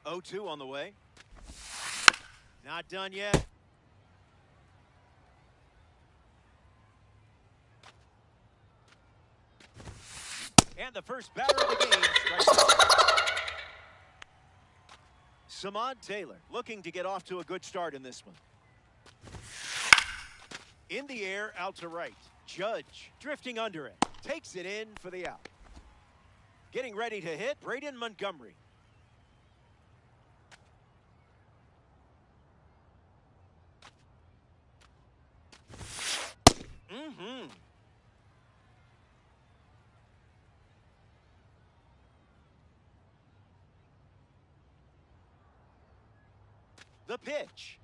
0-2 on the way. Not done yet. And the first batter of the game strikes out. Samad Taylor looking to get off to a good start in this one. In the air, out to right. Judge drifting under it. Takes it in for the out. Getting ready to hit, Braden Montgomery. The pitch.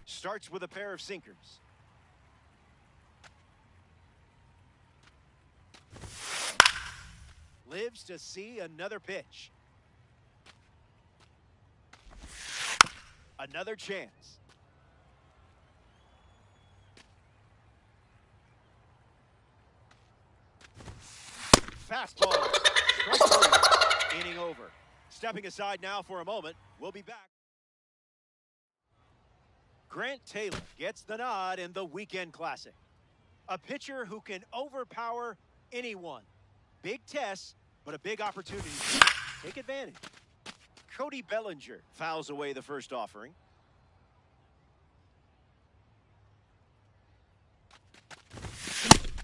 Starts with a pair of sinkers. Lives to see another pitch. Another chance. Fastball. Strike three. Inning over. Stepping aside now for a moment. We'll be back. Grant Taylor gets the nod in the Weekend Classic. A pitcher who can overpower anyone. Big test, but a big opportunity. Take advantage. Cody Bellinger fouls away the first offering.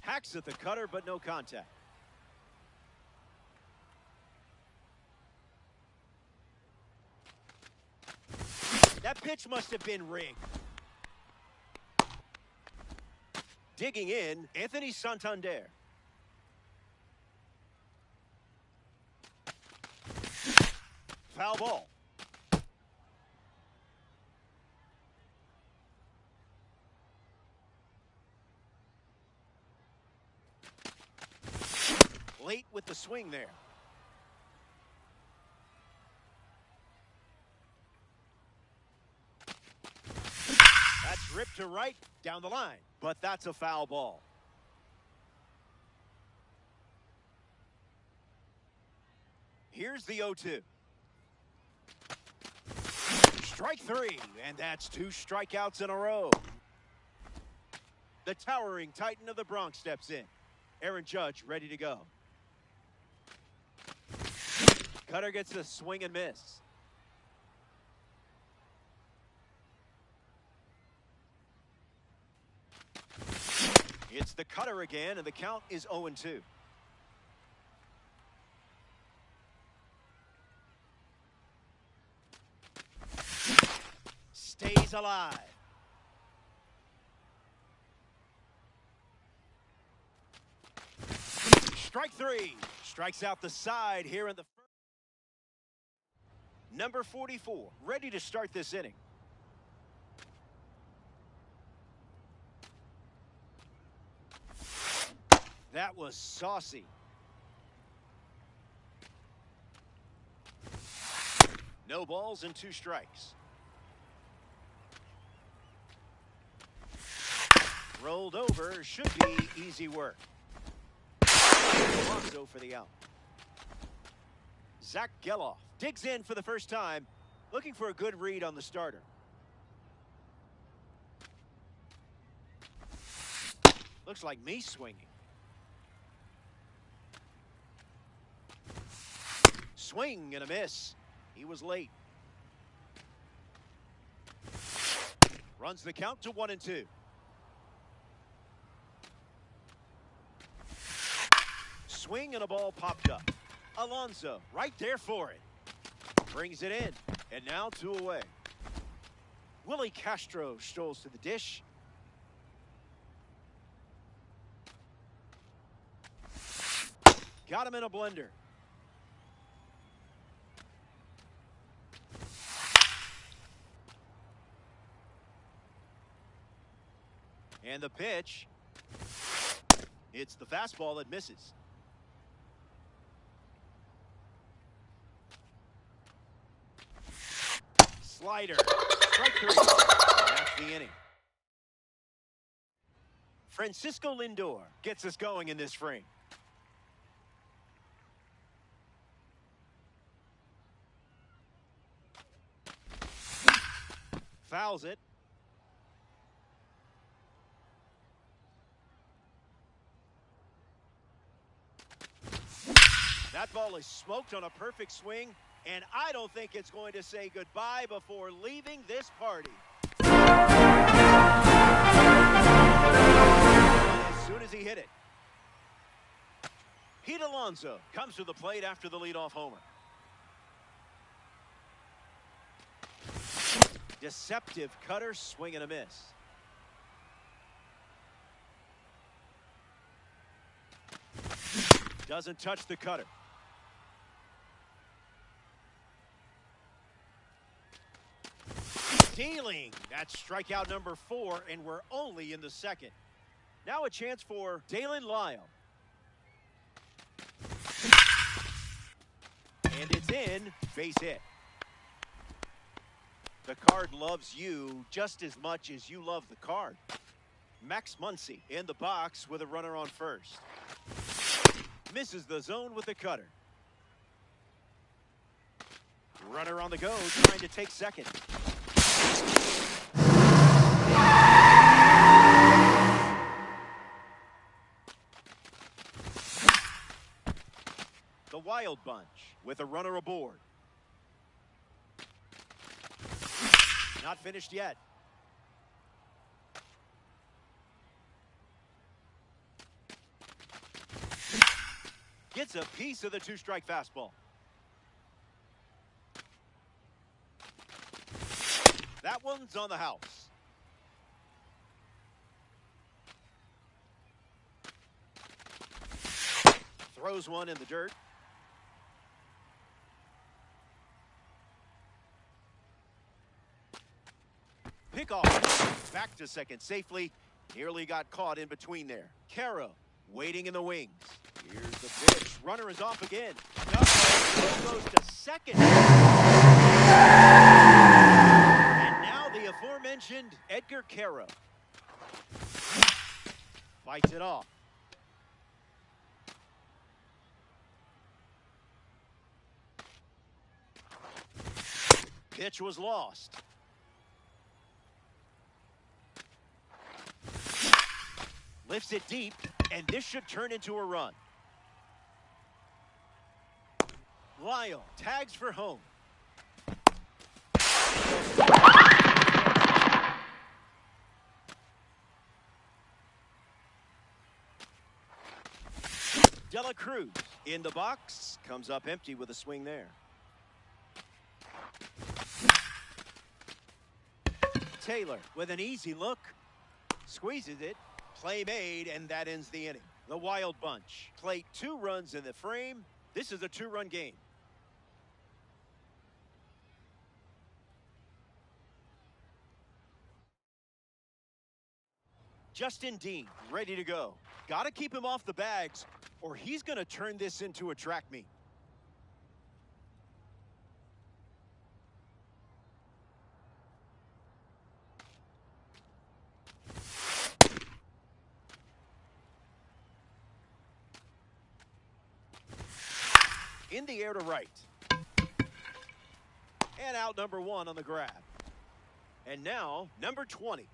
Hacks at the cutter, but no contact. That pitch must have been rigged. Digging in, Anthony Santander. Foul ball. Late with the swing there. That's ripped to right, down the line, but that's a foul ball. Here's the 0-2. Strike three, and that's two strikeouts in a row. The towering Titan of the Bronx steps in. Aaron Judge ready to go. Cutter gets the swing and miss. It's the cutter again, and the count is 0-2. Stays alive. Strike three. Strikes out the side here in the first. Number 44, ready to start this inning. That was saucy. No balls and two strikes. Rolled over, should be easy work. Alonso for the out. Zach Geloff digs in for the first time, looking for a good read on the starter. Looks like me swinging. Swing and a miss. He was late. Runs the count to 1-2. Swing and a ball popped up. Alonso right there for it. Brings it in. And now 2 away. Willie Castro strolls to the dish. Got him in a blender. And the pitch. It's the fastball that misses. Slider. Strike three. And that's the inning. Francisco Lindor gets us going in this frame. Fouls it. That ball is smoked on a perfect swing, and I don't think it's going to say goodbye before leaving this party. As soon as he hit it, Pete Alonso comes to the plate after the leadoff homer. Deceptive cutter, swing and a miss. Doesn't touch the cutter. Stealing. That's strikeout number 4, and we're only in the second. Now a chance for Dalen Lyle. And it's in, base hit. The card loves you just as much as you love the card. Max Muncy in the box with a runner on first. Misses the zone with the cutter. Runner on the go, trying to take second. The Wild Bunch with a runner aboard. Not finished yet. Gets a piece of the two-strike fastball. That one's on the house. Throws one in the dirt. Pickoff back to second safely. Nearly got caught in between there. Caro waiting in the wings. Here's the pitch. Runner is off again. Goes to second. And now the aforementioned Edgar Caro fights it off. Pitch was lost. Lifts it deep, and this should turn into a run. Lyle tags for home. Dela Cruz in the box, comes up empty with a swing there. Taylor with an easy look, squeezes it. Play made, and that ends the inning. The Wild Bunch play 2 runs in the frame. This is a 2-run game. Justin Dean ready to go. Got to keep him off the bags, or he's going to turn this into a track meet. In the air to right. And out number 1 on the grab. And now number 20.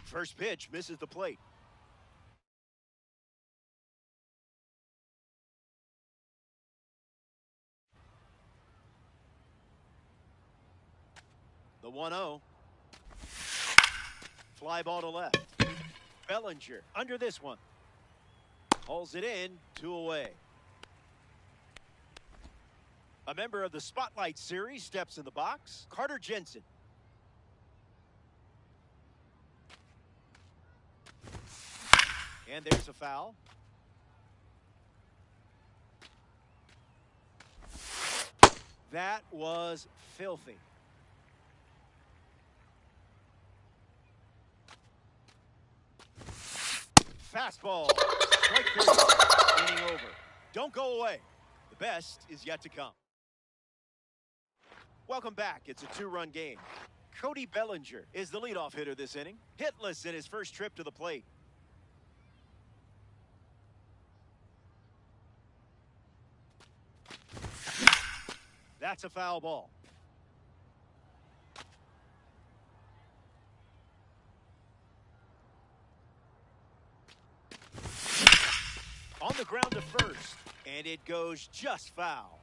First pitch misses the plate. The 1-0. Fly ball to left. Bellinger under this one. Hauls it in, 2 away. A member of the Spotlight Series steps in the box. Carter Jensen. And there's a foul. That was filthy. Fastball. Strike 3. Inning over. Don't go away. The best is yet to come. Welcome back. It's a 2-run game. Cody Bellinger is the leadoff hitter this inning. Hitless in his first trip to the plate. That's a foul ball. On the ground to first, and it goes just foul.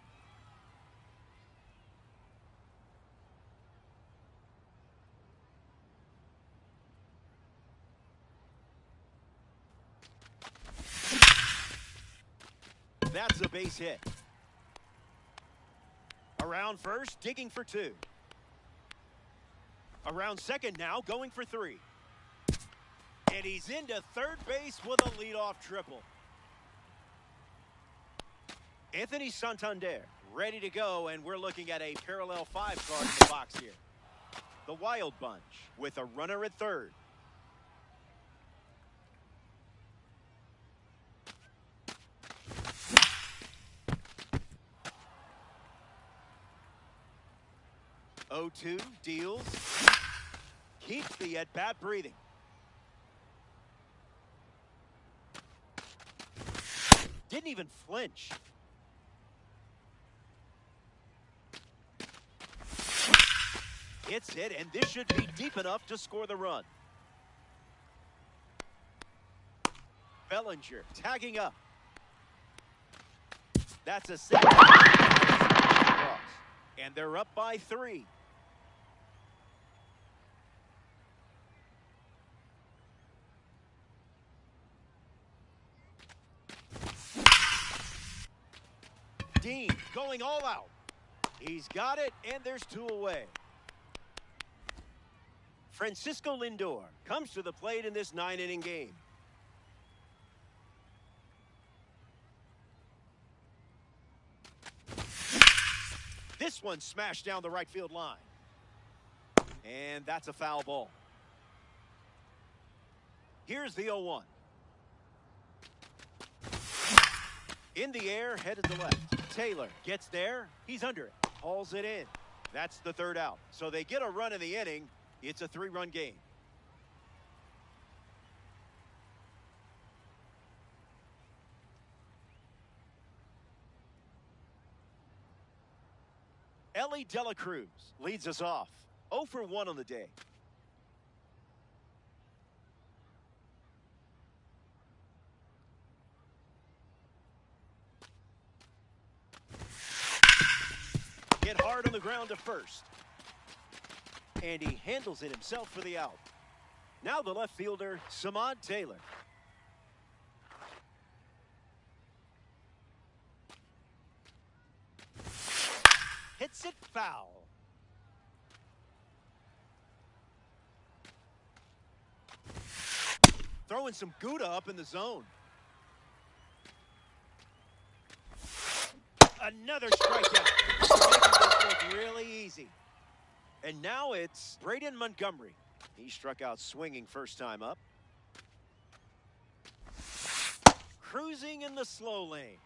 That's a base hit. Around first, digging for two. Around second now, going for three. And he's into third base with a leadoff triple. Anthony Santander ready to go, and we're looking at a parallel 5 card in the box here. The Wild Bunch with a runner at third. O2 deals. Keeps the at-bat breathing. Didn't even flinch. Hits it, and this should be deep enough to score the run. Bellinger tagging up. That's a single. And they're up by 3. Dean going all out. He's got it, and there's 2 away. Francisco Lindor comes to the plate in this 9-inning game. This one smashed down the right field line. And that's a foul ball. Here's the 0-1. In the air, headed to left. Taylor gets there. He's under it. Hauls it in. That's the 3rd out. So they get a run in the inning. It's a 3-run game. Elly De La Cruz leads us off. 0 for 1 on the day. Hit hard on the ground to first. And he handles it himself for the out. Now the left fielder, Samad Taylor. Hits it foul. Throwing some Gouda up in the zone. Another strikeout. Making this look really easy. And now it's Braden Montgomery. He struck out swinging first time up. Cruising in the slow lane.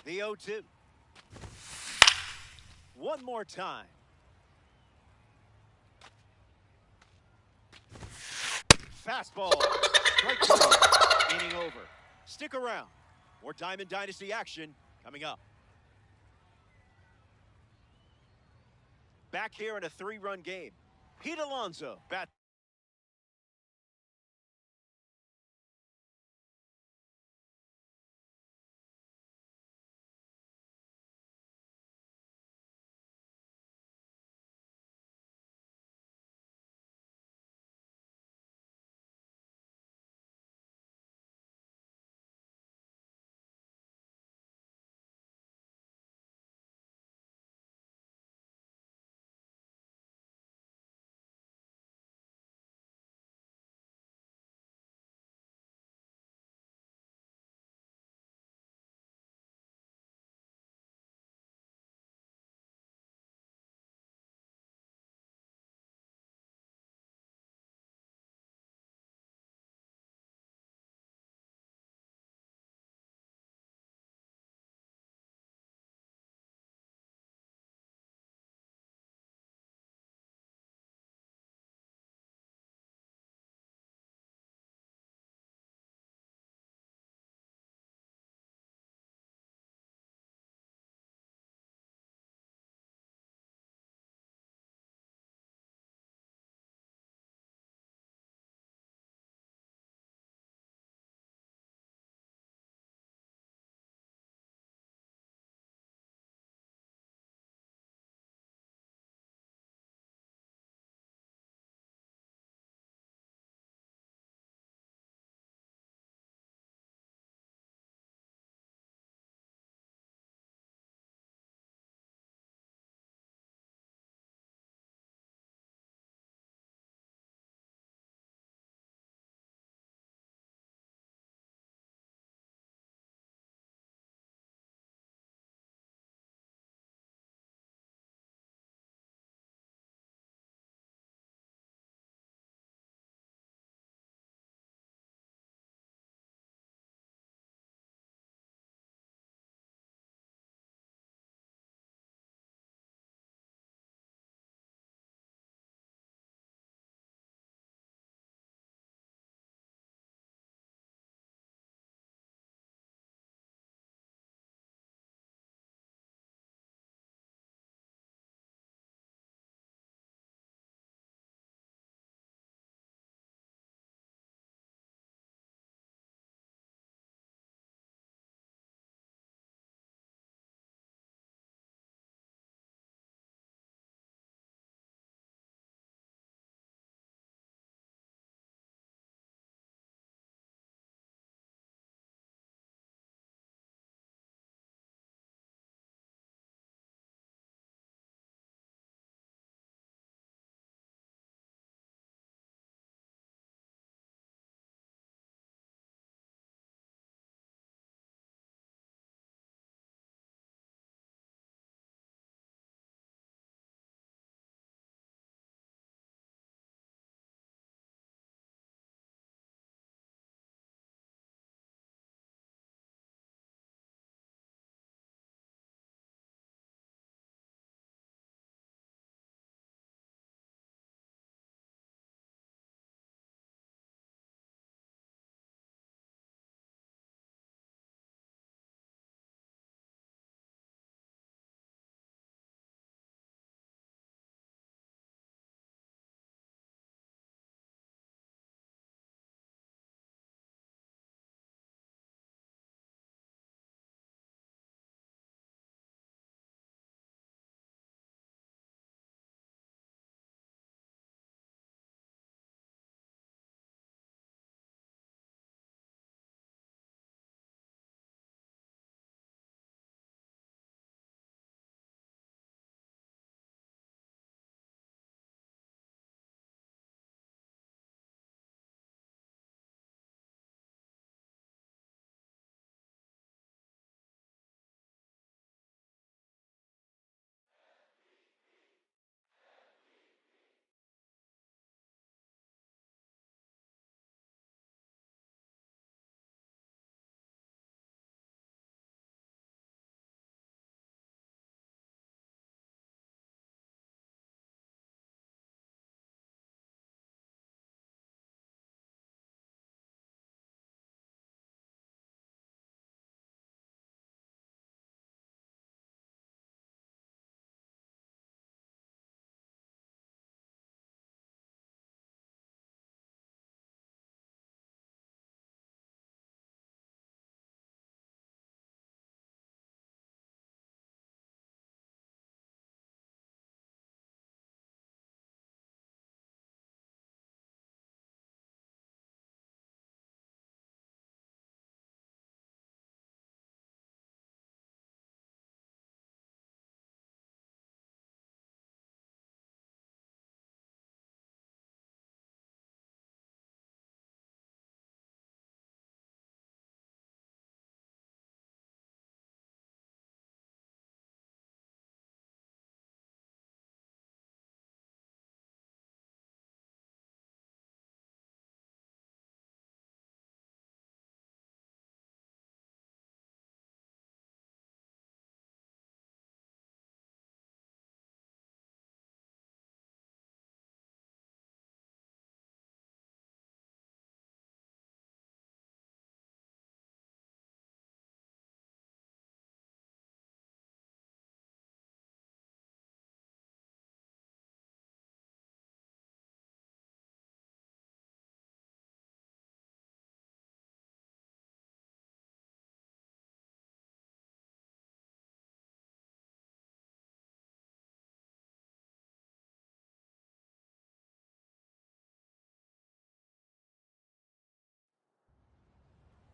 The 0-2. One more time. Fastball. Strike 3. Inning over. Stick around. More Diamond Dynasty action coming up. Back here in a 3-run game. Pete Alonso bats.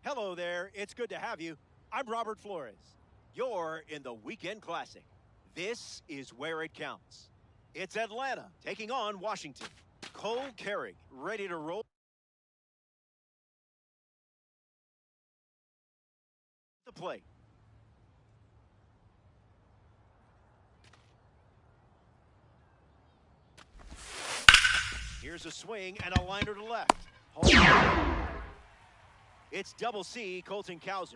Hello there, it's good to have you. I'm Robert Flores. You're in the Weekend Classic. This is where it counts. It's Atlanta taking on Washington. Cole Carrig ready to roll the plate. Here's a swing and a liner to left. It's double C, Colton Cowser.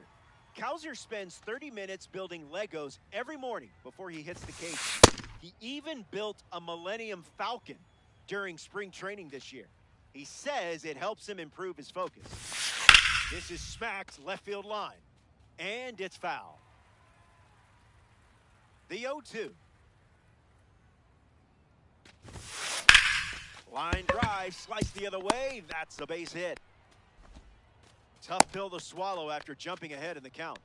Cowser spends 30 minutes building Legos every morning before he hits the cage. He even built a Millennium Falcon during spring training this year. He says it helps him improve his focus. This is smacked left field line, and it's foul. The 0-2. Line drive, sliced the other way. That's a base hit. Tough pill to swallow after jumping ahead in the count.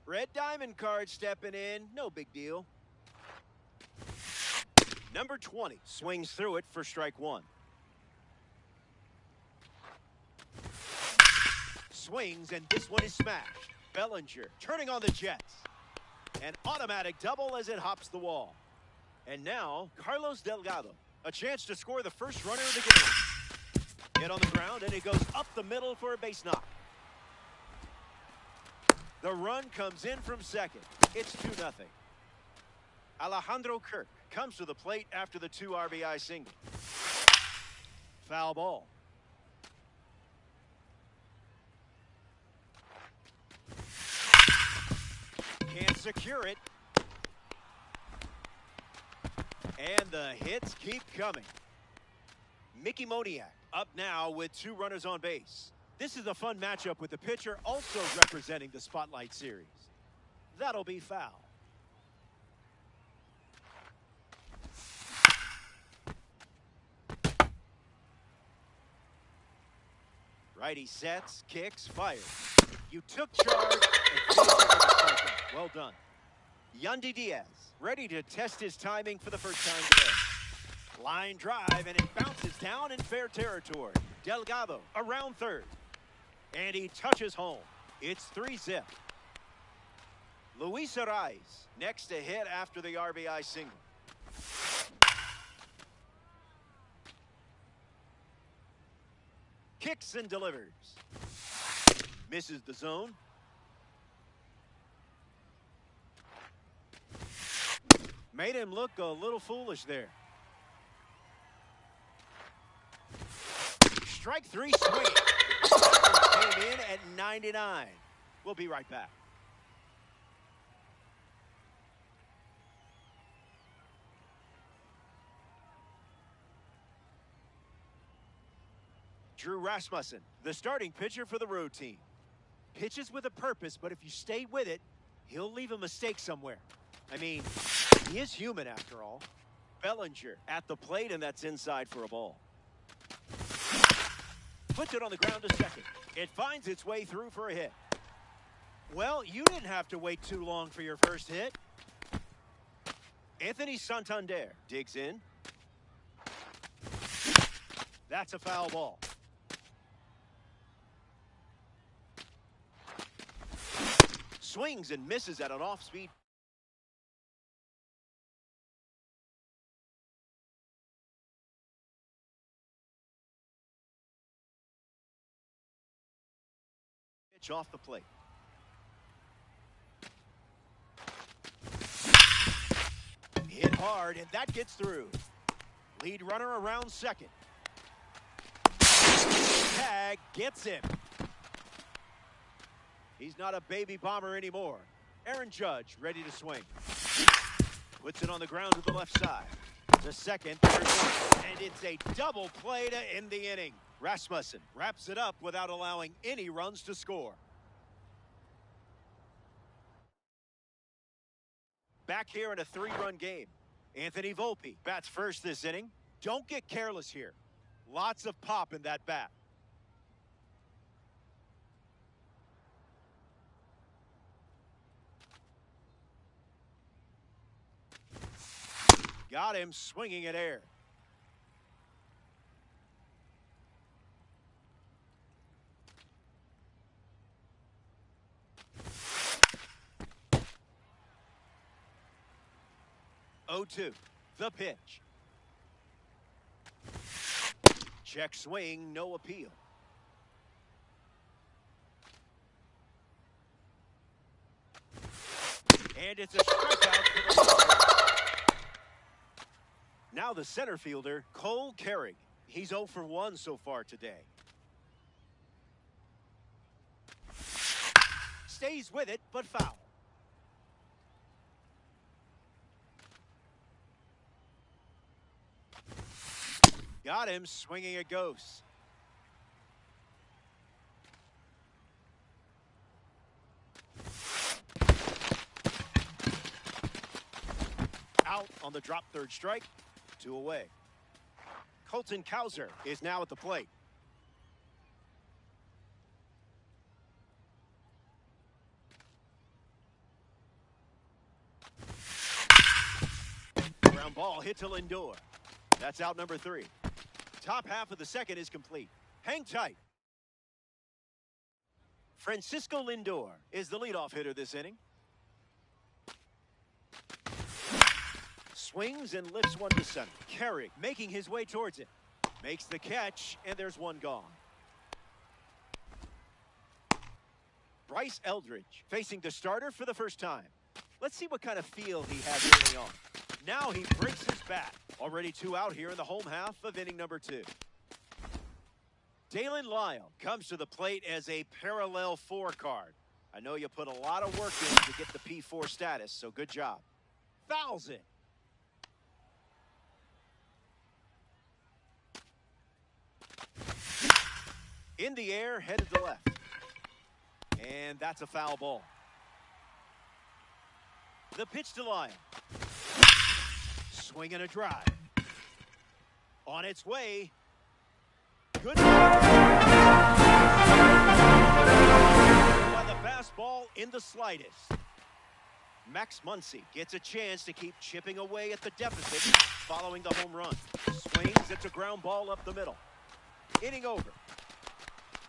Red Diamond card stepping in. No big deal. Number 20 swings through it for strike one. Swings, and this one is smashed. Bellinger turning on the Jets. An automatic double as it hops the wall. And now, Carlos Delgado. A chance to score the first runner of the game. Hit on the ground, and it goes up the middle for a base knock. The run comes in from second. It's 2-0. Alejandro Kirk comes to the plate after the 2 RBI single. Foul ball. Can't secure it. And the hits keep coming. Mickey Moniak up now with 2 runners on base. This is a fun matchup with the pitcher also representing the Spotlight Series. That'll be foul. Righty sets, kicks, fires. You took charge and finished it with a strikeout. Well done. Yandy Diaz ready to test his timing for the first time today. Line drive, and it bounces down in fair territory. Delgado around third. And he touches home. It's 3-0. Luis Arraez next to hit after the RBI single. Kicks and delivers. Misses the zone. Made him look a little foolish there. Strike 3 swing. Came in at 99. We'll be right back. Drew Rasmussen, the starting pitcher for the road team. Pitches with a purpose, but if you stay with it, he'll leave a mistake somewhere. I mean, he is human after all. Bellinger at the plate, and that's inside for a ball. Puts it on the ground to second. It finds its way through for a hit. Well, you didn't have to wait too long for your first hit. Anthony Santander digs in. That's a foul ball. Swings and misses at an off-speed. Pitch off the plate. Hit hard, and that gets through. Lead runner around second. Tag gets him. He's not a baby bomber anymore. Aaron Judge ready to swing. Puts it on the ground to the left side. To second, and it's a double play to end the inning. Rasmussen wraps it up without allowing any runs to score. Back here in a 3-run game. Anthony Volpe bats first this inning. Don't get careless here. Lots of pop in that bat. Got him swinging at air. 0-2. The pitch. Check swing, no appeal. And it's a strikeout. Now the center fielder, Cole Carrig. He's 0 for 1 so far today. Stays with it, but foul. Got him swinging a ghost. Out on the drop third strike. 2 away. Colton Cowser is now at the plate. Ground ball hit to Lindor. That's out number 3. Top half of the second is complete. Hang tight. Francisco Lindor is the leadoff hitter this inning. Swings and lifts one to center. Carrig making his way towards it. Makes the catch, and there's one gone. Bryce Eldridge facing the starter for the first time. Let's see what kind of feel he has early on. Now he breaks his bat. Already 2 out here in the home half of inning number 2. Dalen Lyle comes to the plate as a parallel 4 card. I know you put a lot of work in to get the P4 status, so good job. Fouls it. In the air, headed to left. And that's a foul ball. The pitch to Lyle. Swing and a drive. On its way. Good. By the fastball in the slightest. Max Muncy gets a chance to keep chipping away at the deficit following the home run. Swings, it's a ground ball up the middle. Inning over.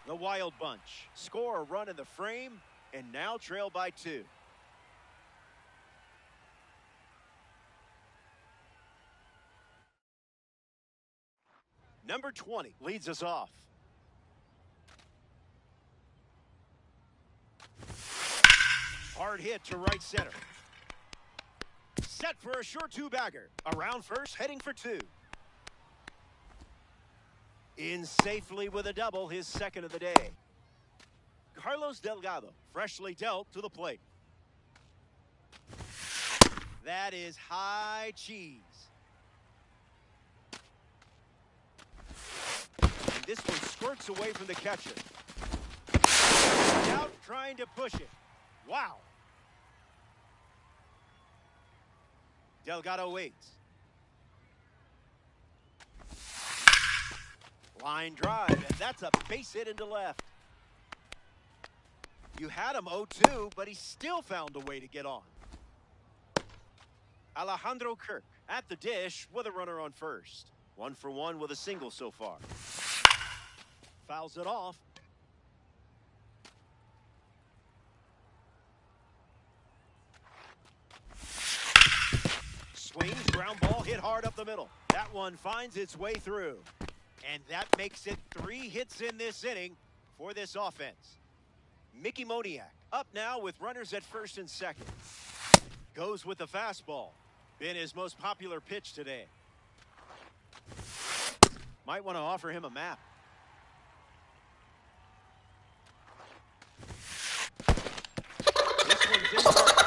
The Wild Bunch score a run in the frame and now trail by 2. Number 20 leads us off. Hard hit to right center. Set for a short 2-bagger. Around first, heading for 2. In safely with a double, his second of the day. Carlos Delgado, freshly dealt to the plate. That is high cheese. And this one squirts away from the catcher. Out trying to push it. Wow. Delgado waits. Line drive, and that's a base hit into left. You had him 0-2, but he still found a way to get on. Alejandro Kirk at the dish with a runner on first. 1 for 1 with a single so far. Fouls it off. Swings, ground ball, hit hard up the middle. That one finds its way through. And that makes it 3 hits in this inning for this offense. Mickey Moniak up now with runners at first and second. Goes with the fastball. Been his most popular pitch today. Might want to offer him a map. This one's in the works.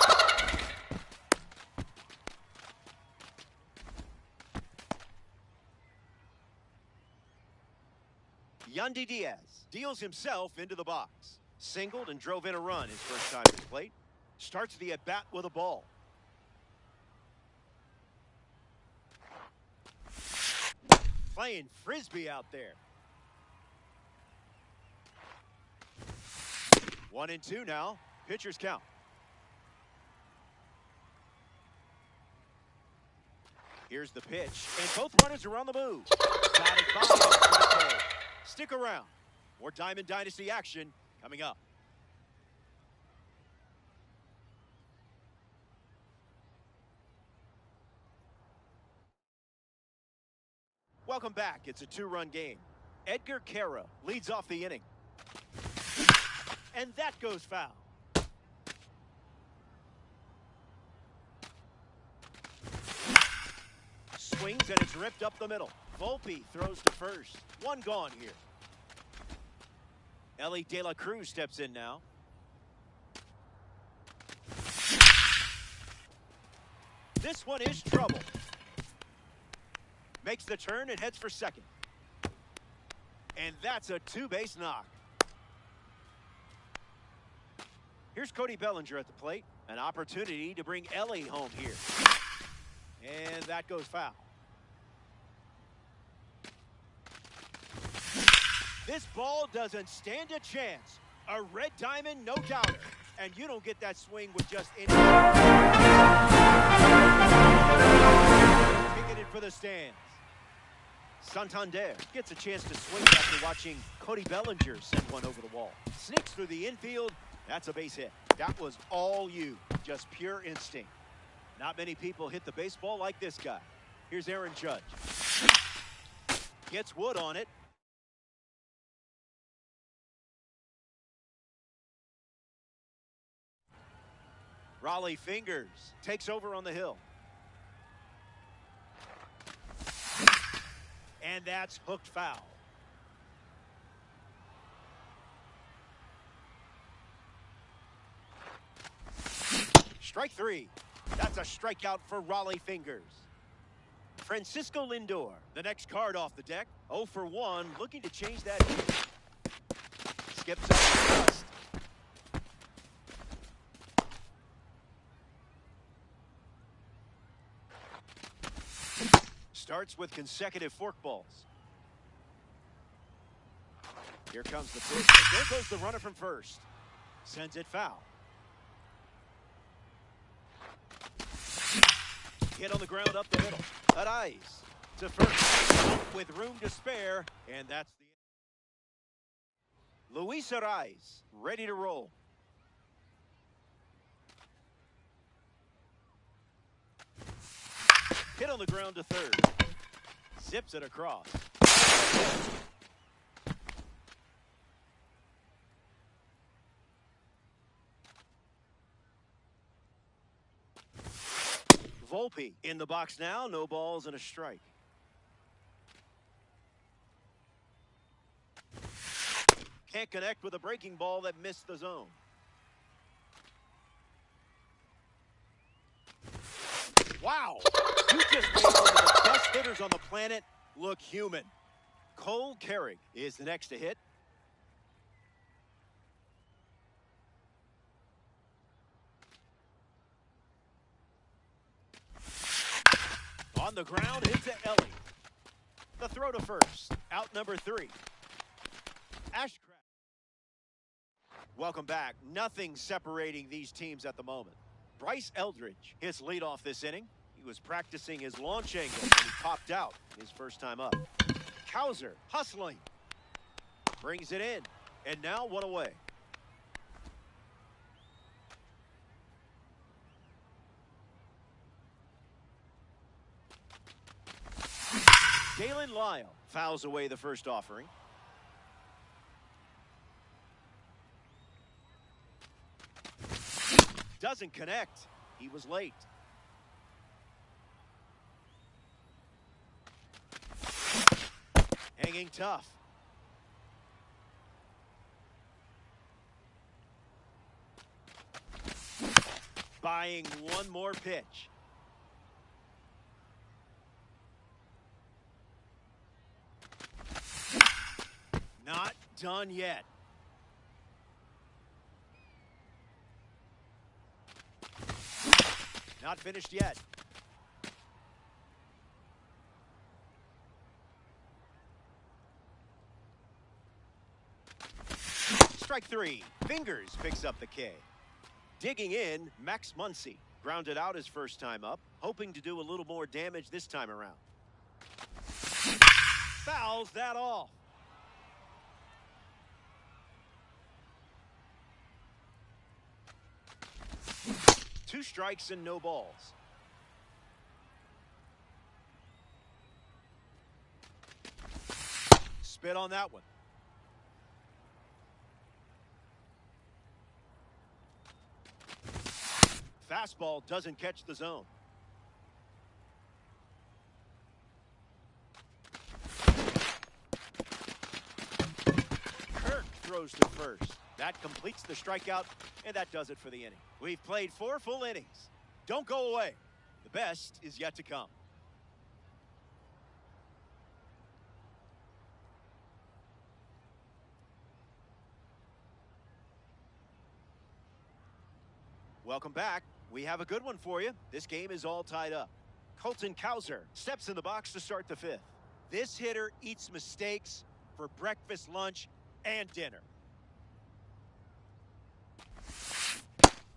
Yandy Diaz deals himself into the box. Singled and drove in a run his first time at the plate. Starts the at-bat with a ball. Playing frisbee out there. 1-2 now. Pitcher's count. Here's the pitch, and both runners are on the move. Got it by. Stick around. More Diamond Dynasty action coming up. Welcome back. It's a two-run game. Edgar Quero leads off the inning. And that goes foul. Swings and it's ripped up the middle. Volpe throws to first. One gone here. Elly De La Cruz steps in now. This one is trouble. Makes the turn and heads for second. And that's a two-base knock. Here's Cody Bellinger at the plate. An opportunity to bring Elly home here. And that goes foul. This ball doesn't stand a chance. A red diamond, no doubter. And you don't get that swing with just any. Ticketed for the stands. Santander gets a chance to swing after watching Cody Bellinger send one over the wall. Sneaks through the infield. That's a base hit. That was all you. Just pure instinct. Not many people hit the baseball like this guy. Here's Aaron Judge. Gets wood on it. Rollie Fingers takes over on the hill. And that's hooked foul. Strike three. That's a strikeout for Rollie Fingers. Francisco Lindor, the next card off the deck. 0 for 1, looking to change that. Skips up the dust. Starts with consecutive forkballs. Here comes the pitch. There goes the runner from first. Sends it foul. Hit on the ground up the middle. Arraez to first with room to spare, and that's the Luis Arraez ready to roll. Hit on the ground to third. Zips it across. Volpe in the box now. No balls and a strike. Can't connect with a breaking ball that missed the zone. Wow! You just made one of the best hitters on the planet look human. Cole Carrig is the next to hit. On the ground, into Elly. The throw to first. Out number 3. Ashcraft. Welcome back. Nothing separating these teams at the moment. Bryce Eldridge, his leadoff this inning. He was practicing his launch angle when he popped out his first time up. Cowser hustling. Brings it in. And now one away. Dalen Lyle fouls away the first offering. Doesn't connect. He was late. Hanging tough. Buying one more pitch. Not done yet. Not finished yet. Strike 3. Fingers picks up the K. Digging in, Max Muncy. Grounded out his first time up, hoping to do a little more damage this time around. Fouls that off. Two strikes and no balls. spit on that one. Fastball doesn't catch the zone. Kirk throws to first. That completes the strikeout, and that does it for the inning. We've played 4 full innings. Don't go away. The best is yet to come. Welcome back. We have a good one for you. This game is all tied up. Colton Cowser steps in the box to start the 5th. This hitter eats mistakes for breakfast, lunch, and dinner.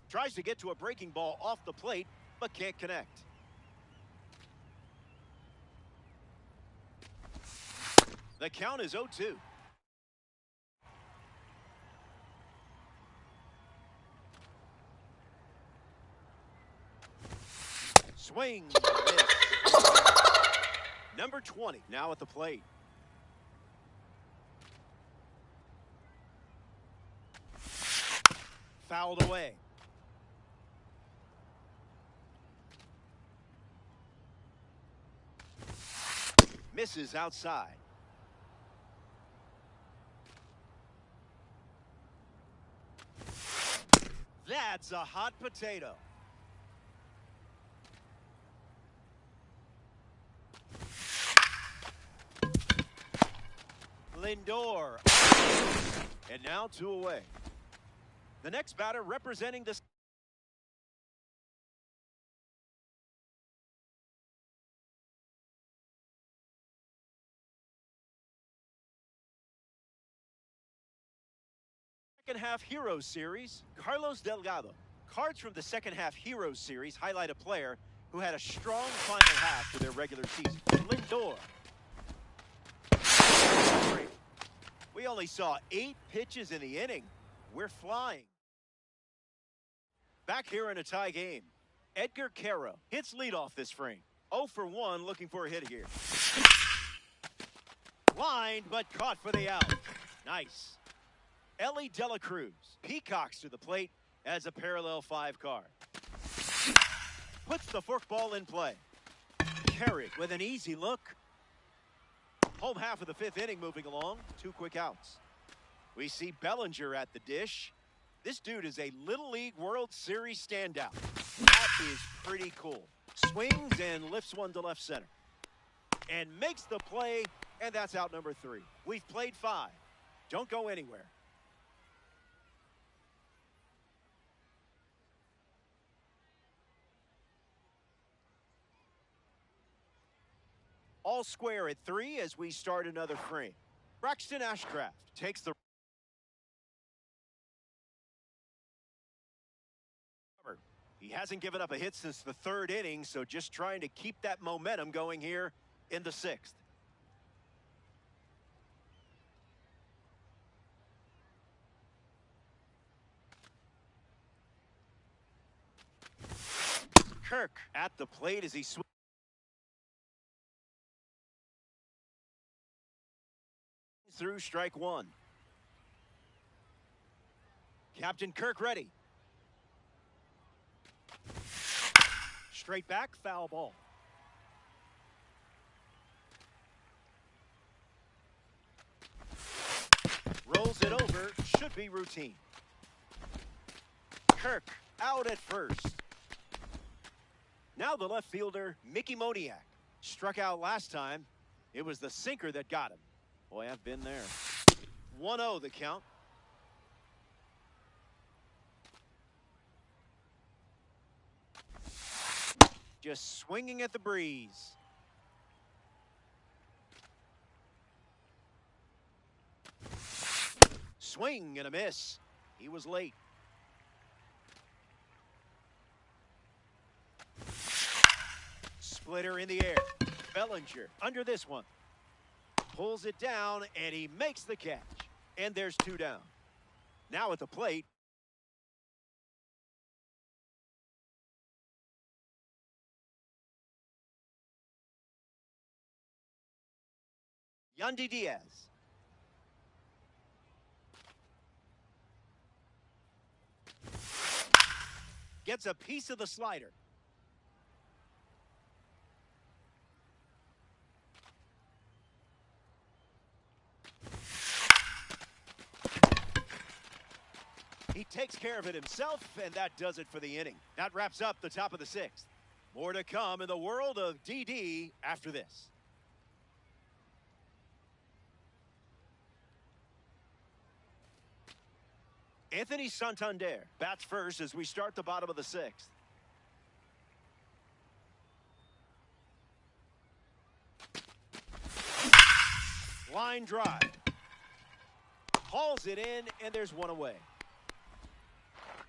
Tries to get to a breaking ball off the plate, but can't connect. The count is 0-2. Swing. Miss. Number 20 now at the plate. Fouled away. Misses outside. That's a hot potato. Lindor. And now 2 away. The next batter representing the second half Heroes Series, Carlos Delgado. Cards from the second half Heroes Series highlight a player who had a strong final half to their regular season. Lindor. We only saw 8 pitches in the inning. We're flying. Back here in a tie game, Edgar Quero hits leadoff this frame. 0 for 1, looking for a hit here. Lined, but caught for the out. Nice. Ellie De La Cruz peacocks to the plate as a parallel 5 card. Puts the forkball in play. Carried with an easy look. Home half of the 5th inning moving along. 2 quick outs. We see Bellinger at the dish. This dude is a Little League World Series standout. That is pretty cool. Swings and lifts one to left center. And makes the play, and that's out number 3. We've played 5. Don't go anywhere. All square at 3 as we start another frame. Braxton Ashcraft takes the He hasn't given up a hit since the 3rd inning, so just trying to keep that momentum going here in the 6th. Kirk at the plate as he swings through strike 1. Captain Kirk ready. Straight back, foul ball. Rolls it over, should be routine. Kirk out at first. Now the left fielder, Mickey Moniak. Struck out last time. It was the sinker that got him. Boy, I've been there. 1-0 the count. Just swinging at the breeze. Swing and a miss. He was late. Splitter in the air. Bellinger under this one. Pulls it down, and he makes the catch. And there's 2 down. Now at the plate. Yandy Diaz. Gets a piece of the slider. He takes care of it himself, and that does it for the inning. That wraps up the top of the sixth. More to come in the world of DD after this. Anthony Santander bats first as we start the bottom of the sixth. Line drive. Hauls it in, and there's one away.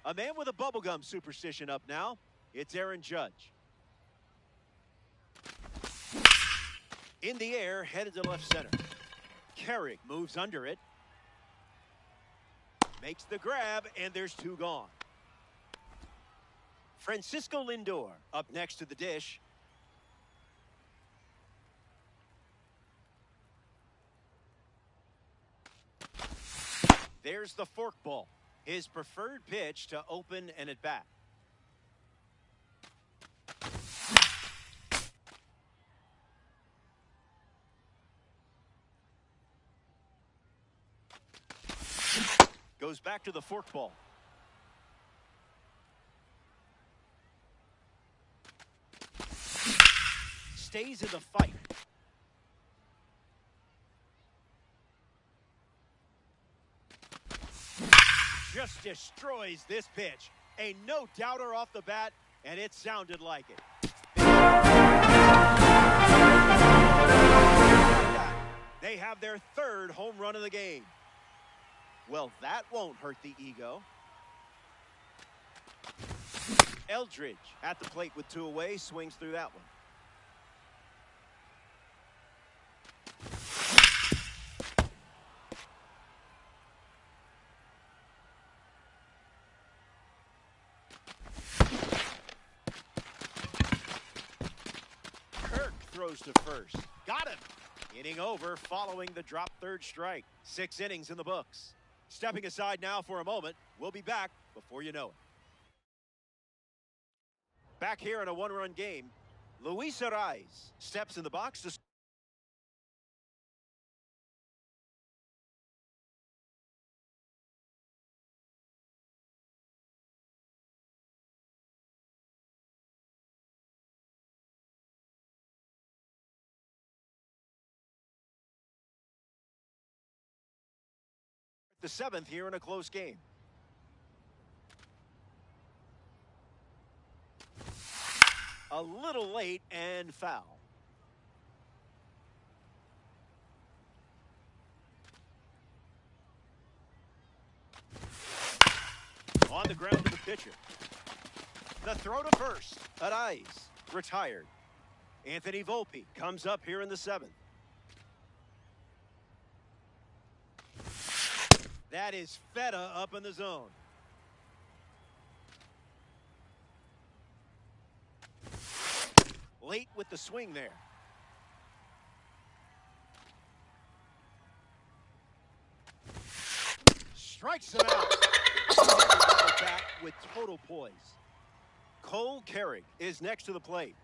A man with a bubblegum superstition up now. It's Aaron Judge. In the air, headed to left center. Carrick moves under it. Makes the grab, and there's two gone. Francisco Lindor up next to the dish. There's the forkball, his preferred pitch to open an at-bat. Goes back to the forkball. Stays in the fight. Just destroys this pitch. A no-doubter off the bat, and it sounded like it. They have their third home run of the game. Well, that won't hurt the ego. Eldridge at the plate with two away, swings through that one. Kirk throws to first. Got him. Inning over following the drop third strike. 6 innings in the books. Stepping aside now for a moment. We'll be back before you know it. Back here in a one-run game, Luis Arraez steps in the box to the 7th here in a close game. A little late and foul. On the ground to the pitcher. The throw to first. Arraez retired. Anthony Volpe comes up here in the 7th. That is Feta up in the zone. Late with the swing there. Strikes him out. Back with total poise. Cole Carrick is next to the plate.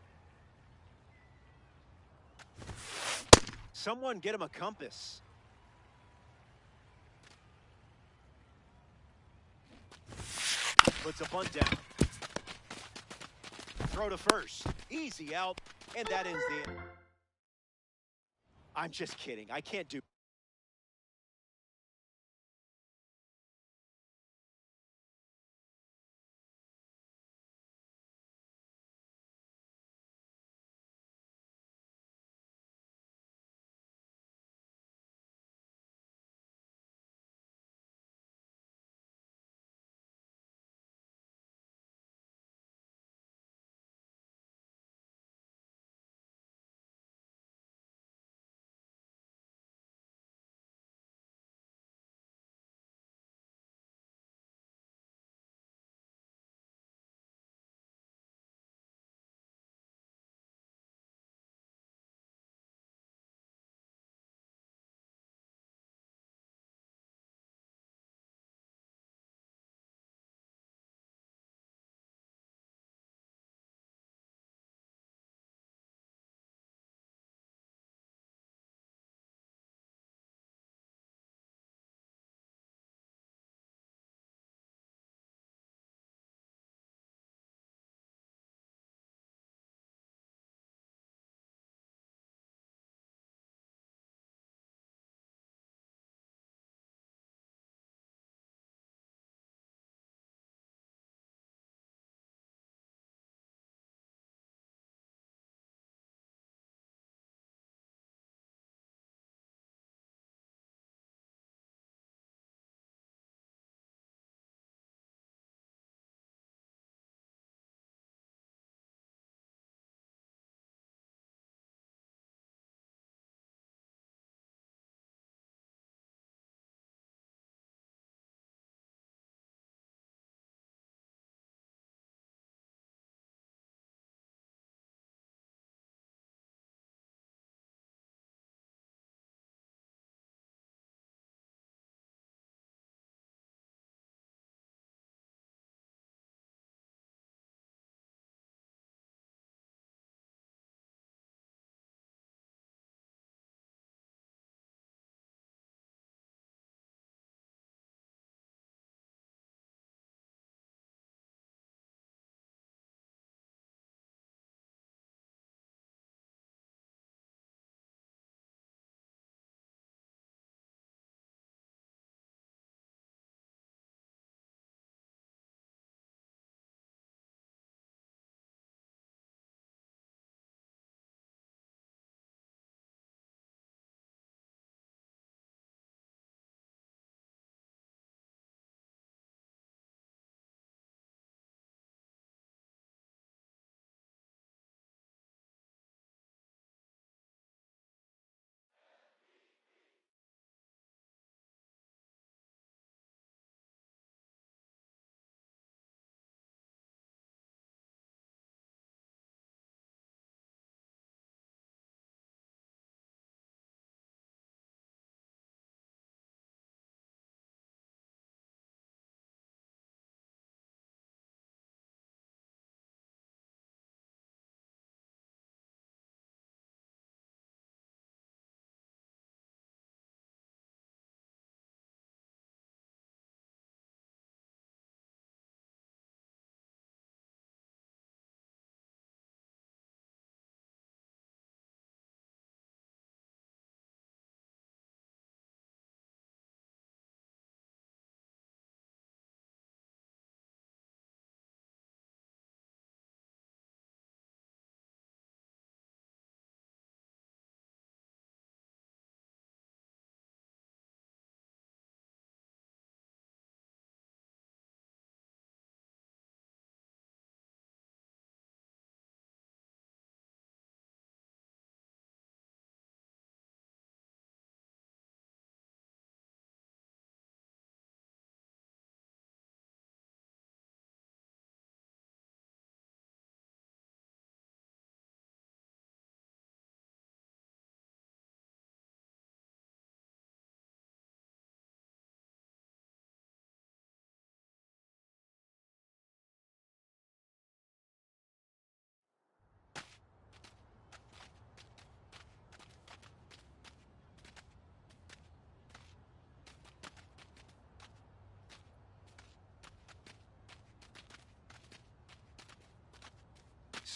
Someone get him a compass. Puts a bunt down. Throw to first. Easy out. And that ends the inning. I'm just kidding. I can't do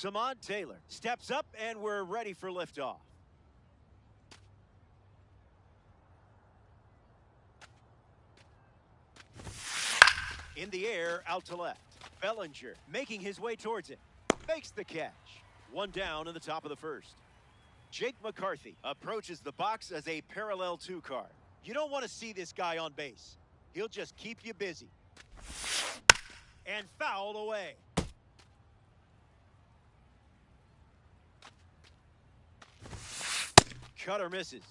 Samad Taylor steps up, and we're ready for liftoff. In the air, out to left. Bellinger making his way towards it. Makes the catch. One down in the top of the first. Jake McCarthy approaches the box as a parallel 2 card. You don't want to see this guy on base. He'll just keep you busy. And fouled away. Cutter misses.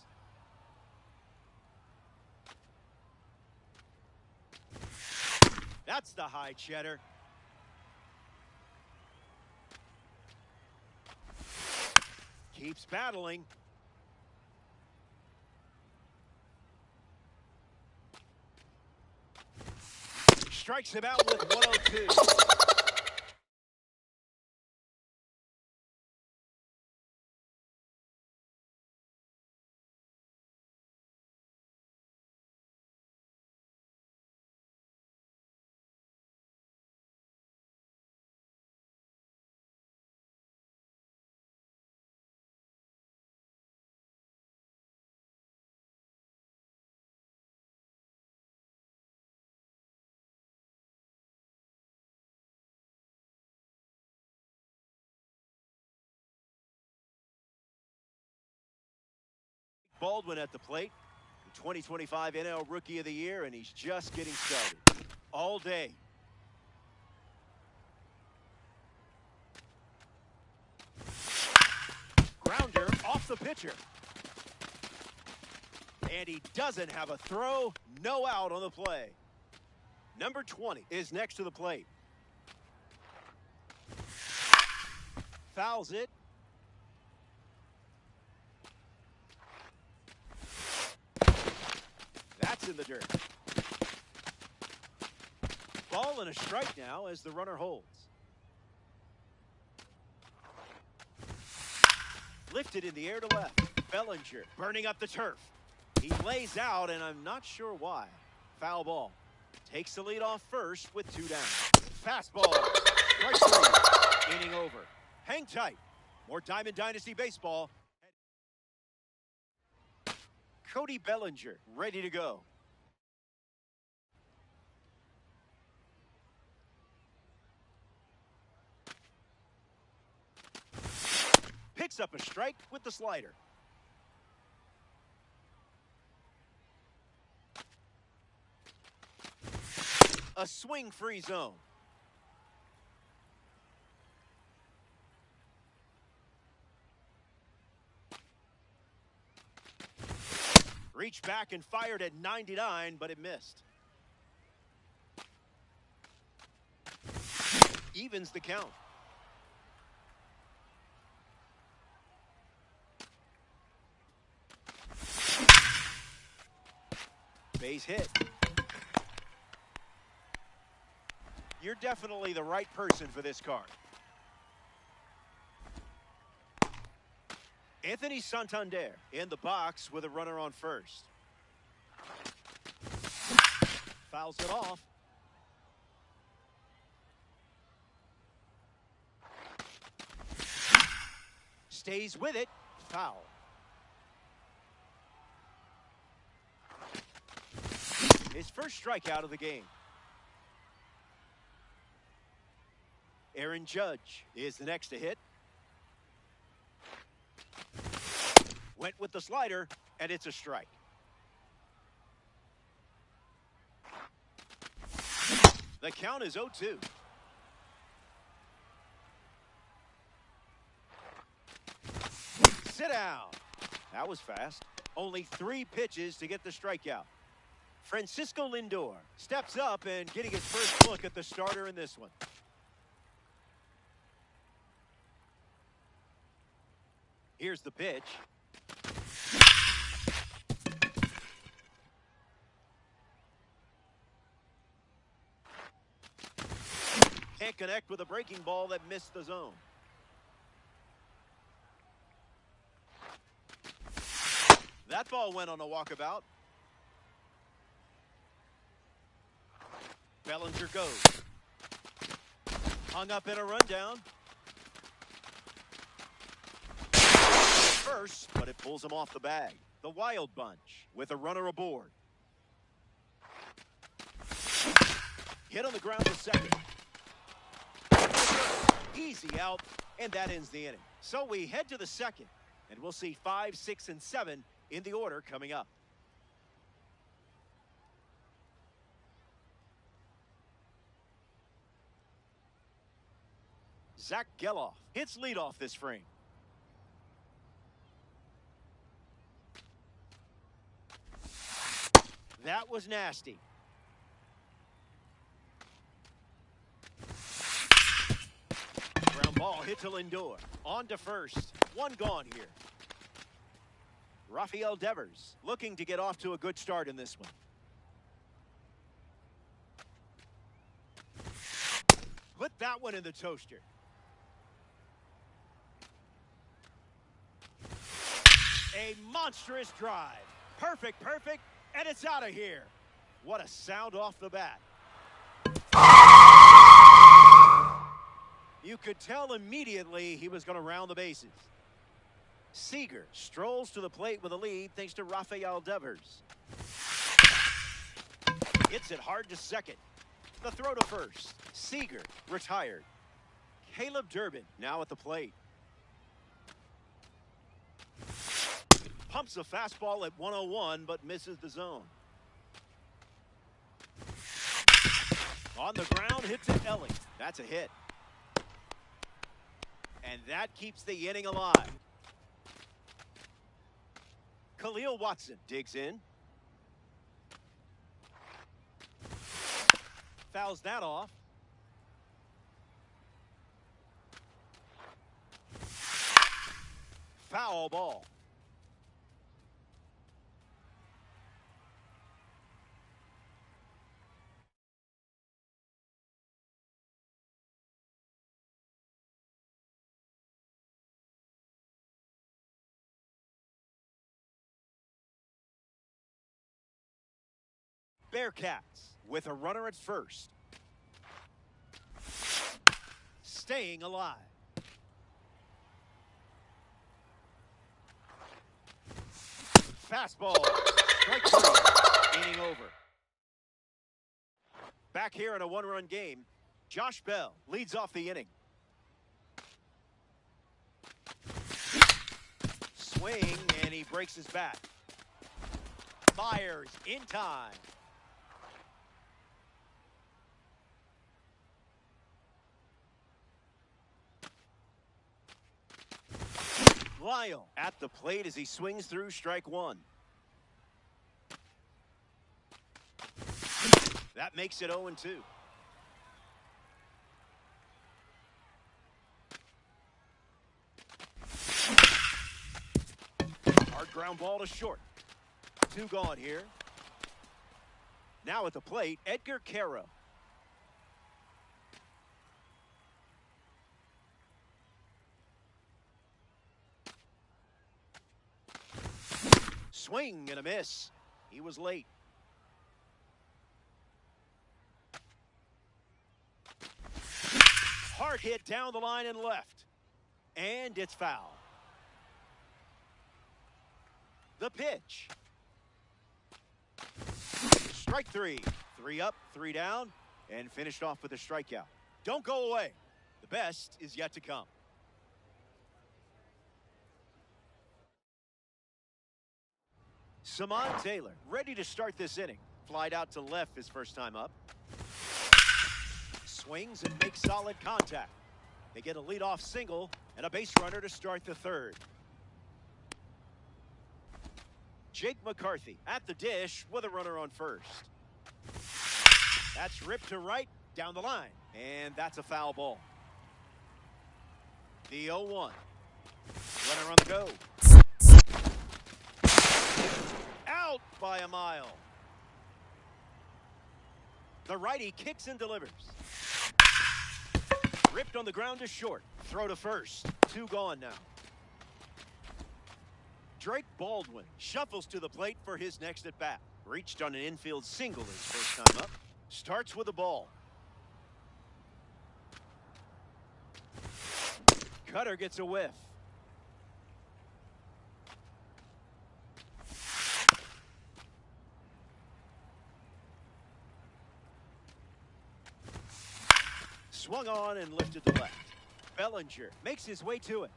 That's the high cheddar. Keeps battling. Strikes him out with 102. Baldwin at the plate, the 2025 NL Rookie of the Year, and he's just getting started. All day. Grounder off the pitcher. And he doesn't have a throw. No out on the play. Number 20 is next to the plate. Fouls it. That's in the dirt. Ball and a strike now as the runner holds. Lifted in the air to left. Bellinger burning up the turf. He lays out, and I'm not sure why. Foul ball. Takes the lead off first with 2 down. Fastball. Strike 3. Inning over. Hang tight. More Diamond Dynasty baseball. Cody Bellinger ready to go. Picks up a strike with the slider. A swing-free zone. Reached back and fired at 99, but it missed. Evens the count. Base hit. You're definitely the right person for this card. Anthony Santander in the box with a runner on first. Fouls it off. Stays with it. Foul. His first strikeout of the game. Aaron Judge is the next to hit. Went with the slider, and it's a strike. The count is 0-2. Sit down. That was fast. Only 3 pitches to get the strikeout. Francisco Lindor steps up and getting his first look at the starter in this one. Here's the pitch. Can't connect with a breaking ball that missed the zone. That ball went on a walkabout. Bellinger goes. Hung up in a rundown. first, but it pulls him off the bag. The Wild Bunch with a runner aboard. Hit on the ground to second. Easy out, and that ends the inning. So we head to the second, and we'll see 5, 6, and 7 in the order coming up. Zach Geloff hits leadoff this frame. That was nasty. Ground ball hit to Lindor. On to first. One gone here. Rafael Devers looking to get off to a good start in this one. Put that one in the toaster. A monstrous drive. Perfect, and it's out of here. What a sound off the bat. You could tell immediately he was going to round the bases. Seager strolls to the plate with a lead thanks to Rafael Devers. Hits it hard to second. The throw to first. Seager retired. Caleb Durbin now at the plate. Pumps a fastball at 101, but misses the zone. On the ground, hit to Ellie. That's a hit. And that keeps the inning alive. Khalil Watson digs in. Fouls that off. Foul ball. Bearcats with a runner at first. Staying alive. Fastball. Strike three. Inning over. Back here in a one-run game, Josh Bell leads off the inning. Swing, and he breaks his bat. Fires in time. Lyle at the plate as he swings through strike one. That makes it 0-2. Hard ground ball to short. Two gone here. Now at the plate, Edgar Caro. Swing and a miss. He was late. Hard hit down the line and left. And it's foul. The pitch. Strike three. 3 up, 3 down, and finished off with a strikeout. Don't go away. The best is yet to come. Samon Taylor ready to start this inning. Flied out to left his first time up. Swings and makes solid contact. They get a leadoff single and a base runner to start the third. Jake McCarthy at the dish with a runner on first. That's ripped to right down the line, and that's a foul ball. The 0-1. Runner on the go. Out by a mile. The righty kicks and delivers. Ripped on the ground to short. Throw to first. 2 gone now. Drake Baldwin shuffles to the plate for his next at bat. Reached on an infield single his first time up. Starts with a ball. Cutter gets a whiff. Swung on and lifted to left. Bellinger makes his way to it.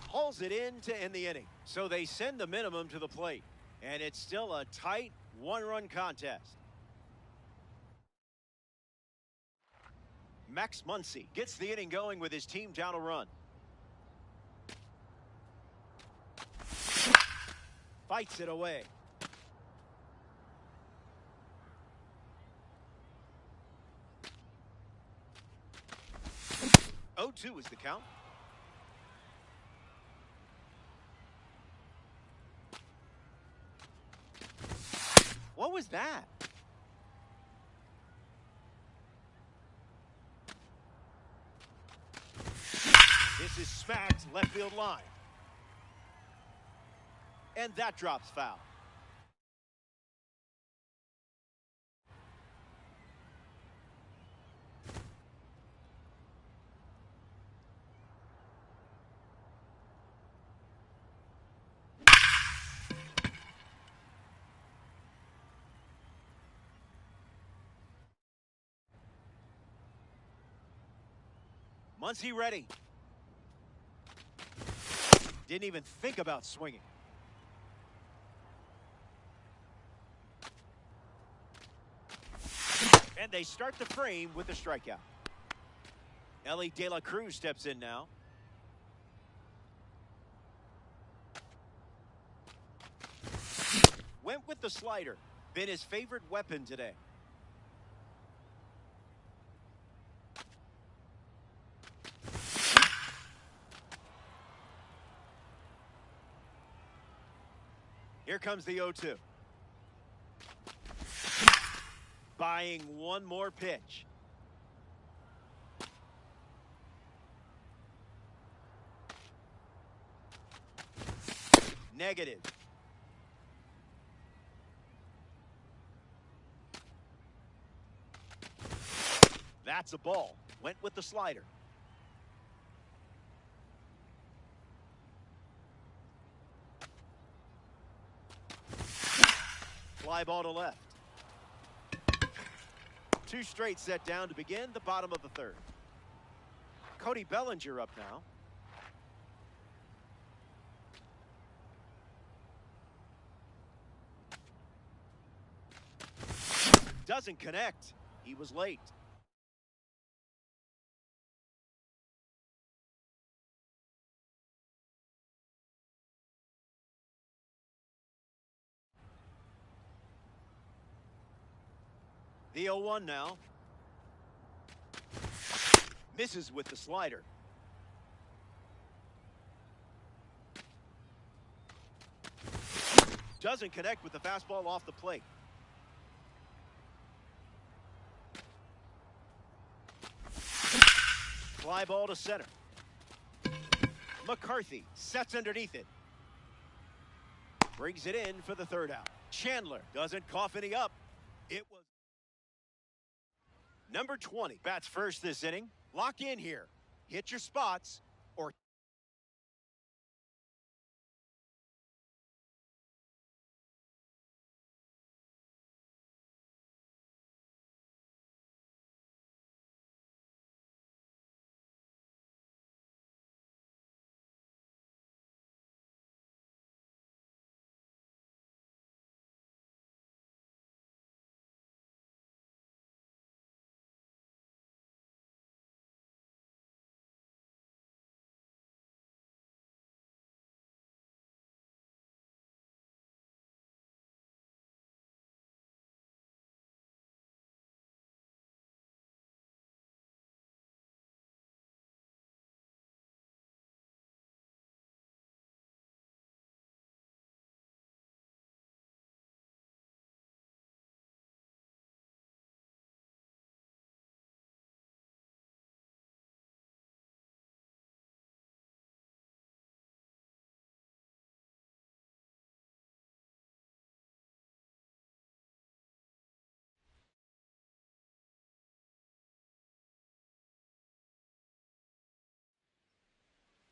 Hauls it in to end the inning. So they send the minimum to the plate. And it's still a tight one-run contest. Max Muncy gets the inning going with his team down a run. Fights it away. 0-2 is the count. What was that? This is smacked left field line. And that drops foul. Muncy ready. Didn't even think about swinging. And they start the frame with a strikeout. Elly De La Cruz steps in now. Went with the slider. Been his favorite weapon today. Here comes the 0-2. Buying one more pitch. Negative. That's a ball. Went with the slider. Fly ball to left. Two straight set down to begin the bottom of the third. Cody Bellinger up now. Doesn't connect. He was late. The 0-1 now. Misses with the slider. Doesn't connect with the fastball off the plate. Fly ball to center. McCarthy sets underneath it. Brings it in for the third out. Chandler doesn't cough any up. It was number 20 bats first this inning. Lock in here. Hit your spots or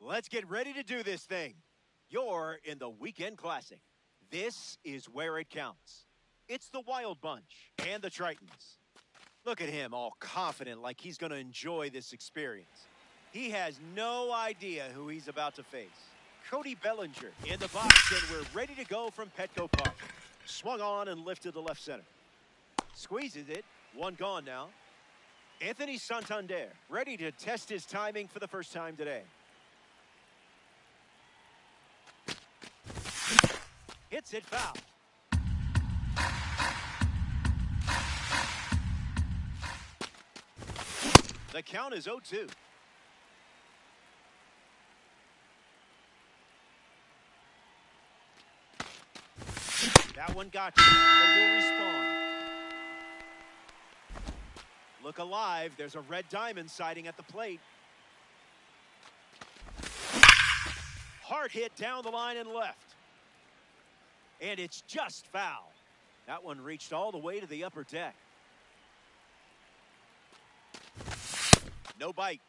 let's get ready to do this thing. You're in the Weekend Classic. This is where it counts. It's the Wild Bunch and the Tritons. Look at him, all confident, like he's going to enjoy this experience. He has no idea who he's about to face. Cody Bellinger in the box, and we're ready to go from Petco Park. Swung on and lifted to left center. Squeezes it. One gone now. Anthony Santander, ready to test his timing for the first time today. Hits it foul. The count is 0-2. That one got you. They will respond. Look alive. There's a red diamond sighting at the plate. Hard hit down the line and left. And it's just foul. That one reached all the way to the upper deck. No bite.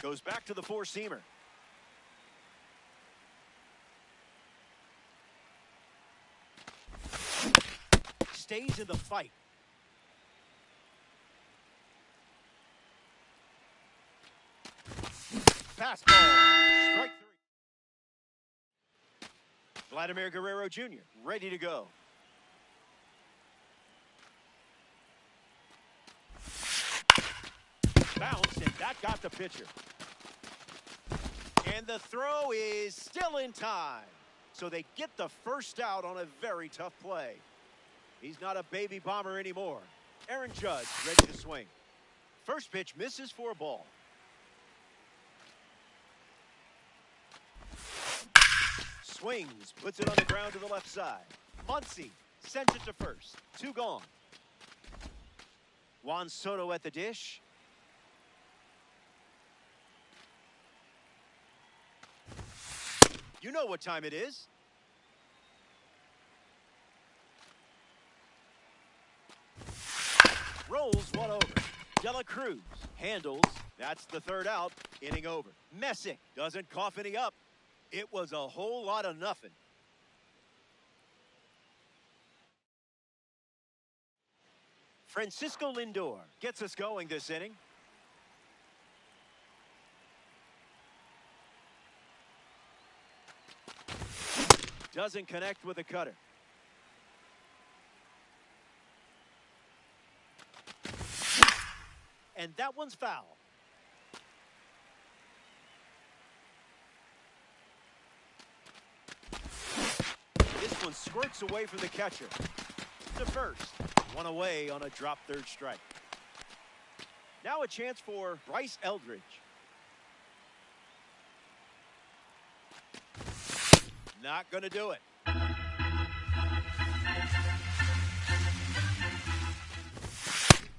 Goes back to the four-seamer. Stays in the fight. Fastball. Strike three. Vladimir Guerrero Jr. ready to go. Bounce, and that got the pitcher. And the throw is still in time. So they get the first out on a very tough play. He's not a baby bomber anymore. Aaron Judge ready to swing. First pitch misses for a ball. Swings, puts it on the ground to the left side. Muncy sends it to first. Two gone. Juan Soto at the dish. You know what time it is. Rolls one over. De La Cruz handles. That's the third out. Inning over. Messick doesn't cough any up. It was a whole lot of nothing. Francisco Lindor gets us going this inning. Doesn't connect with a cutter. And that one's foul. This one squirts away from the catcher. To first. One away on a drop third strike. Now a chance for Bryce Eldridge. Not going to do it.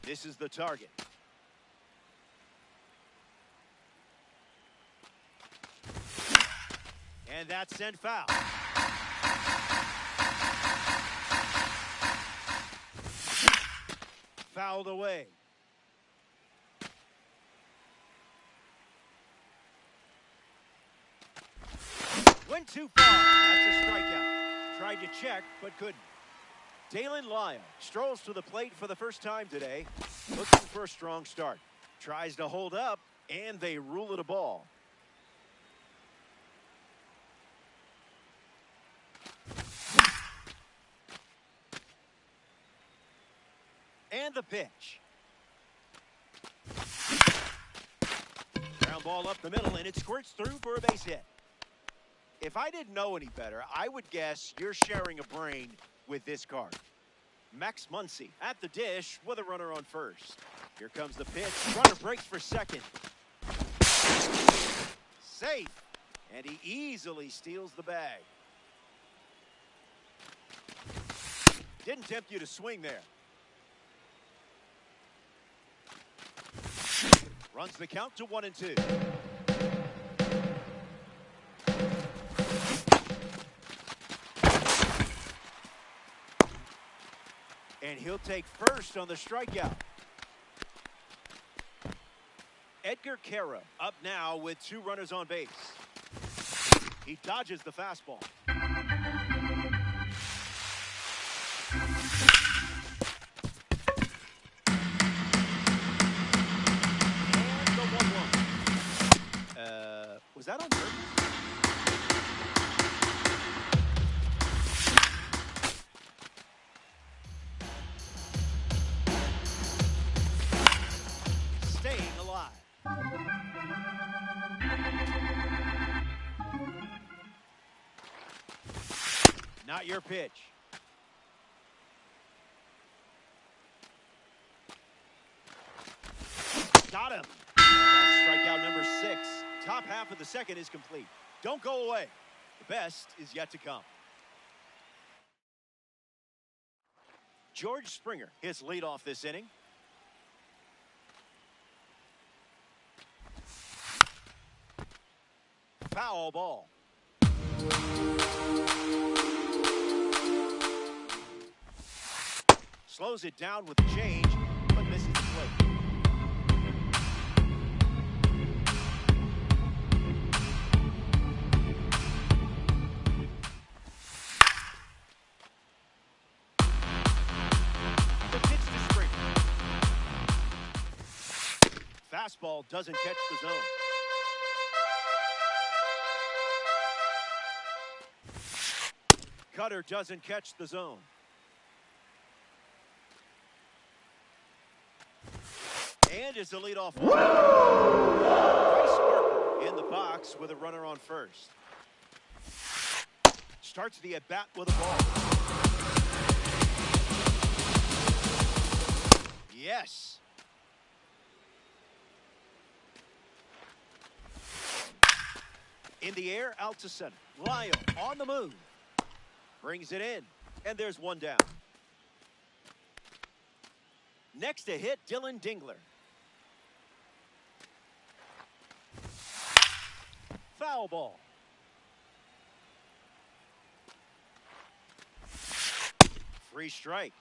This is the target. And that's sent foul. Fouled away. Went too far. That's a strikeout. Tried to check, but couldn't. Dalen Lyle strolls to the plate for the first time today. Looking for a strong start. Tries to hold up, and they rule it a ball. And the pitch. Ground ball up the middle, and it squirts through for a base hit. If I didn't know any better, I would guess you're sharing a brain with this card. Max Muncy at the dish with a runner on first. Here comes the pitch. Runner breaks for second. Safe. And he easily steals the bag. Didn't tempt you to swing there. Runs the count to 1-2. And he'll take first on the strikeout. Edgar Quero up now with two runners on base. He dodges the fastball. And the 1-1. Was that on purpose? Staying alive. Not your pitch. Got him. That's strikeout number 6. Top half of the second is complete. Don't go away. The best is yet to come. George Springer hits leadoff this inning. Foul ball. Slows it down with the change, but misses the plate. The pitch to Springer. Fastball doesn't catch the zone. Cutter doesn't catch the zone. And is the leadoff. Bryce Harper in the box with a runner on first. Starts the at-bat with a ball. Yes. In the air, out to center. Lyle on the move. Brings it in, and there's one down. Next to hit, Dylan Dingler. Foul ball. Free strike.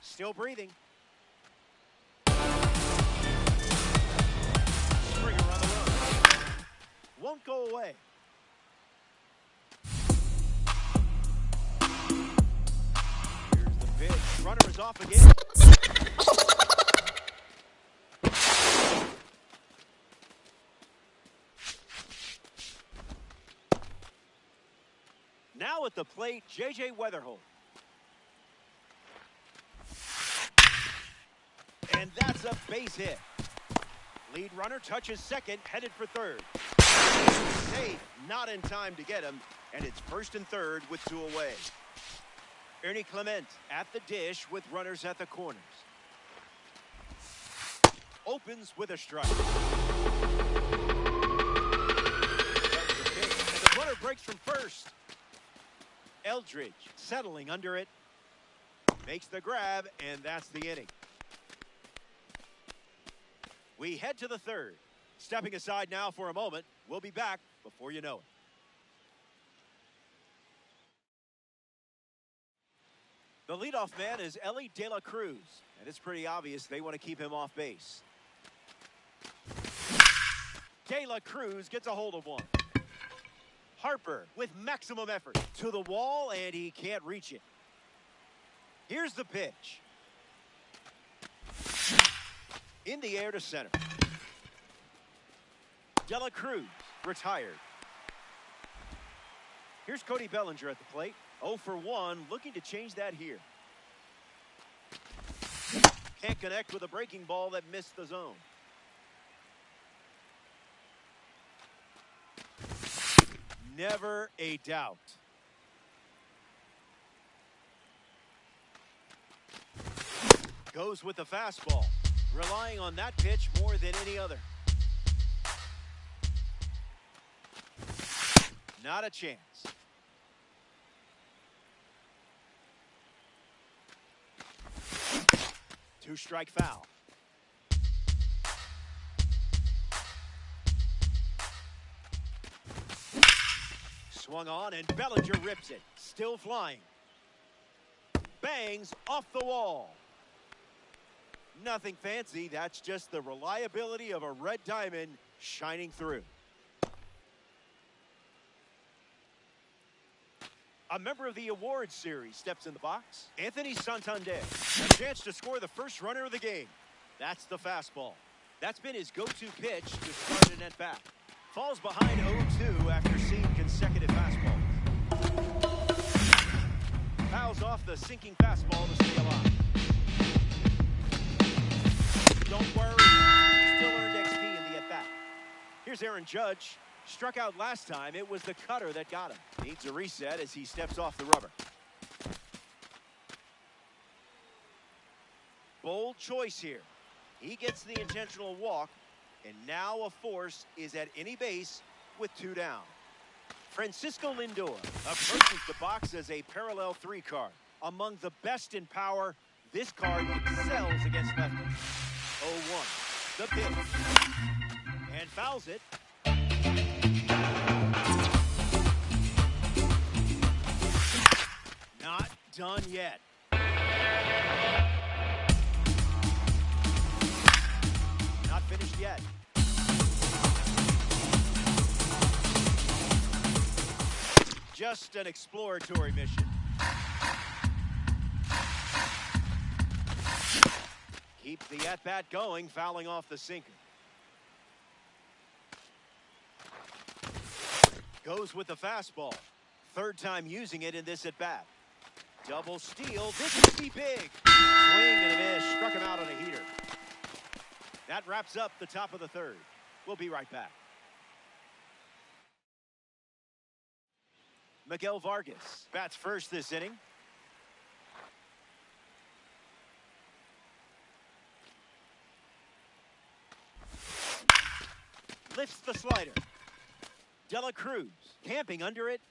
Still breathing. Springer on the run. Won't go away. Here's the pitch. Runner is off again. Now at the plate, J.J. Weatherholt. And that's a base hit. Lead runner touches second, headed for third. Safe, not in time to get him, and it's first and third with 2 away. Ernie Clement at the dish with runners at the corners. Opens with a strike. And the runner breaks from first. Eldridge settling under it. Makes the grab, and that's the inning. We head to the third. Stepping aside now for a moment. We'll be back before you know it. The leadoff man is Elly De La Cruz, and it's pretty obvious they want to keep him off base. De La Cruz gets a hold of one. Harper with maximum effort to the wall, and he can't reach it. Here's the pitch. In the air to center. De La Cruz retired. Here's Cody Bellinger at the plate. 0 for 1, looking to change that here. Can't connect with a breaking ball that missed the zone. Never a doubt. Goes with the fastball, relying on that pitch more than any other. Not a chance. Two-strike foul. Swung on, and Bellinger rips it. Still flying. Bangs off the wall. Nothing fancy, that's just the reliability of a red diamond shining through. A member of the awards series steps in the box. Anthony Santander. A chance to score the first runner of the game. That's the fastball. That's been his go-to pitch to start an at-bat. Falls behind 0-2 after seeing consecutive fastballs. Fouls off the sinking fastball to stay alive. Don't worry, he still earned XP in the at-bat. Here's Aaron Judge. Struck out last time. It was the cutter that got him. Needs a reset as he steps off the rubber. Bold choice here. He gets the intentional walk, and now a force is at any base with 2 down. Francisco Lindor approaches the box as a parallel 3 card. Among the best in power, this card excels against lefties. 0-1, the pitch, and fouls it. Not done yet. Not finished yet. Just an exploratory mission. Keeps the at-bat going, fouling off the sinker. Goes with the fastball. Third time using it in this at-bat. Double steal. This could be big. Swing and a miss. Struck him out on a heater. That wraps up the top of the third. We'll be right back. Miguel Vargas bats first this inning. Lifts the slider. Dela Cruz camping under it.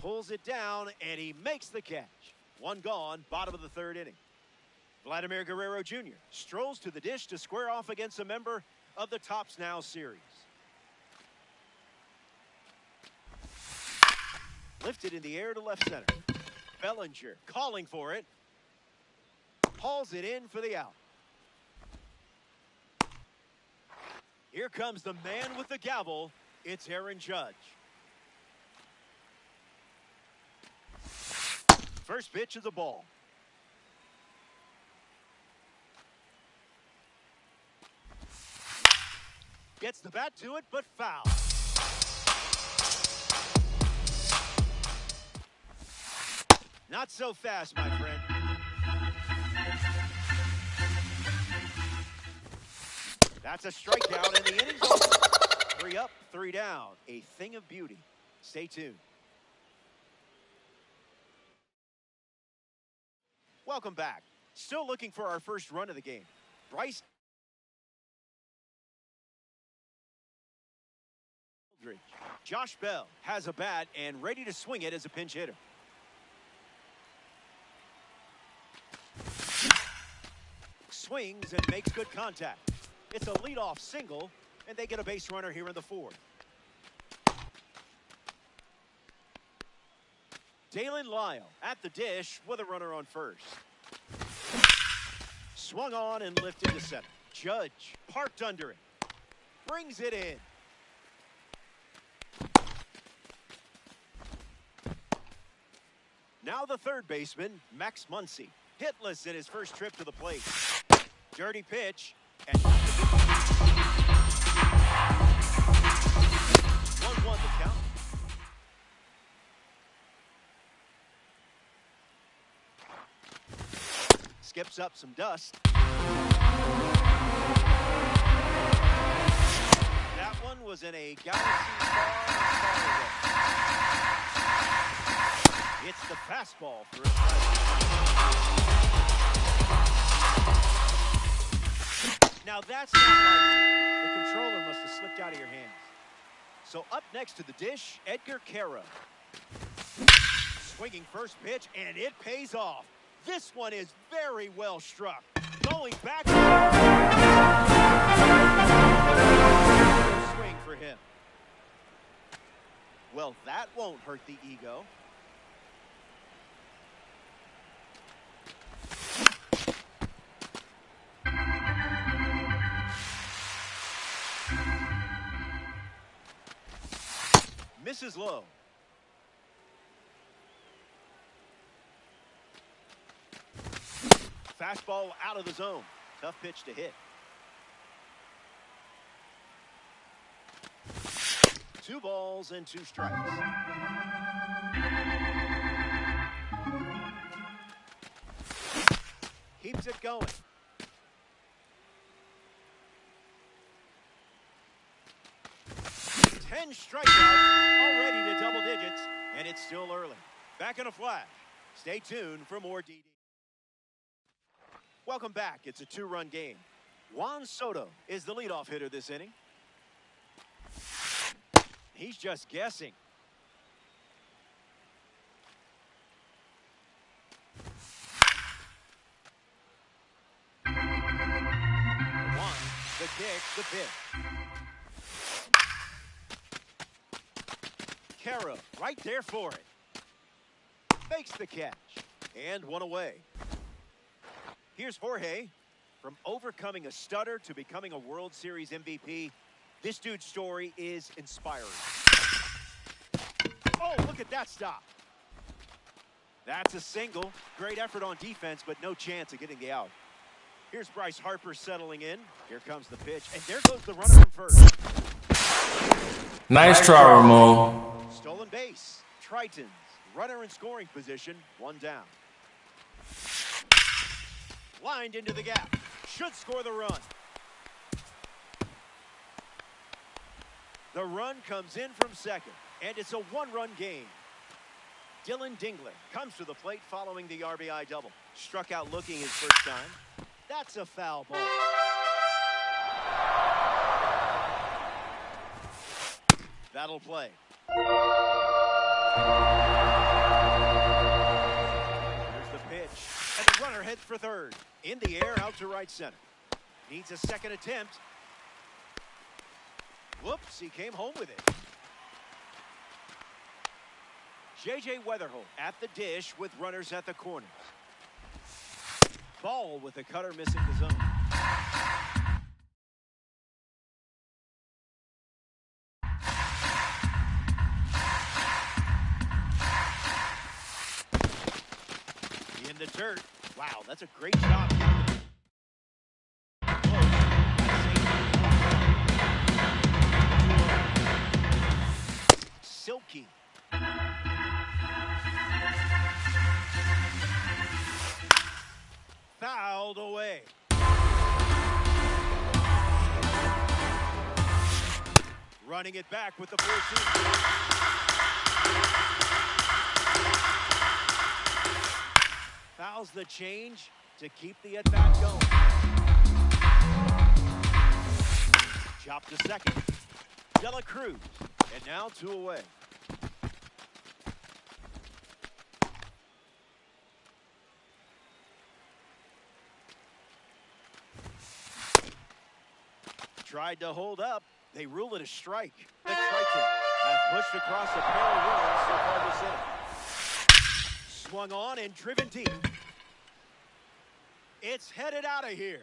Pulls it down, and he makes the catch. 1 gone, bottom of the third inning. Vladimir Guerrero Jr. strolls to the dish to square off against a member of the Topps Now series. Lifted in the air to left center. Bellinger calling for it. Hauls it in for the out. Here comes the man with the gavel. It's Aaron Judge. First pitch is a ball. Gets the bat to it, but foul. Not so fast, my friend. That's a strikeout, and the inning's over. 3 up, 3 down. A thing of beauty. Stay tuned. Welcome back. Still looking for our first run of the game. Bryce Eldridge. Josh Bell has a bat and ready to swing it as a pinch hitter. Swings and makes good contact. It's a leadoff single, and they get a base runner here in the 4th. Dalen Lyle at the dish with a runner on first. Swung on and lifted to center. Judge parked under it. Brings it in. Now the third baseman, Max Muncy. Hitless in his first trip to the plate. Dirty pitch. And 1-1 the count. Skips up some dust. That one was in a galaxy far away. It's the fastball for a strike. Now that's not like the controller must have slipped out of your hands. So up next to the dish, Edgar Quero. Swinging first pitch, and it pays off. This one is very well struck. Going back. Swing for him. Well, that won't hurt the ego. Misses low. Fastball out of the zone. Tough pitch to hit. 2 balls and 2 strikes. Keeps it going. Ten strikeouts, already to double digits, and it's still early. Back in a flash. Stay tuned for more DD. Welcome back. It's a 2-run game. Juan Soto is the leadoff hitter this inning. He's just guessing. The kick, the pitch. Caro right there for it. Makes the catch. And 1 away. Here's Jorge. From overcoming a stutter to becoming a World Series MVP, this dude's story is inspiring. Oh, look at that stop. That's a single. Great effort on defense, but no chance of getting the out. Here's Bryce Harper settling in. Here comes the pitch, and there goes the runner from first. Nice try, Ramon. Stolen base. Tritons, runner in scoring position, 1 down. Lined into the gap. Should score the run. The run comes in from second, and it's a 1-run game. Dylan Dingler comes to the plate following the RBI double. Struck out looking his first time. That's a foul ball. That'll play. Here's the pitch. And the runner heads for third. In the air, out to right center. Needs a second attempt. Whoops, he came home with it. J.J. Weatherholt at the dish with runners at the corners. Ball with the cutter missing the zone. In the dirt. Wow, that's a great job. Silky. Fouled away. Running it back with the 4-2. Fouls the change to keep the at-bat going. Chop to second. Dela Cruz. And now 2 away. Tried to hold up. They rule it a strike. The Triton has pushed across a pair of runs so far this inning. Swung on and driven deep. It's headed out of here.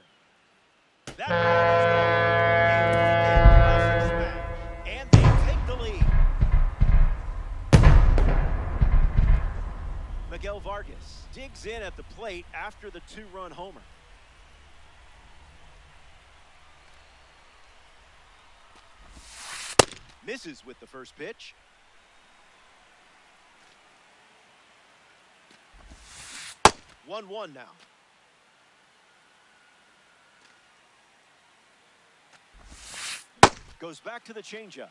That ball is gone. And they take the lead. Miguel Vargas digs in at the plate after the 2-run homer. Misses with the first pitch. One now. Goes back to the changeup.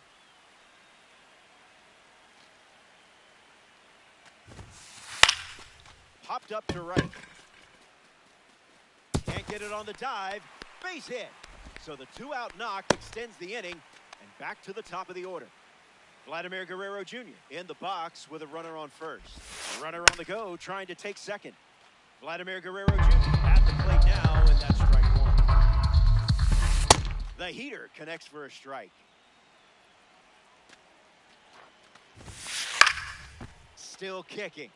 Popped up to right. Can't get it on the dive. Base hit. So the 2-out knock extends the inning. And back to the top of the order. Vladimir Guerrero Jr. in the box with a runner on first. Runner on the go trying to take second. Vladimir Guerrero Jr. at the plate now, and that's strike 1. The heater connects for a strike. Still kicking.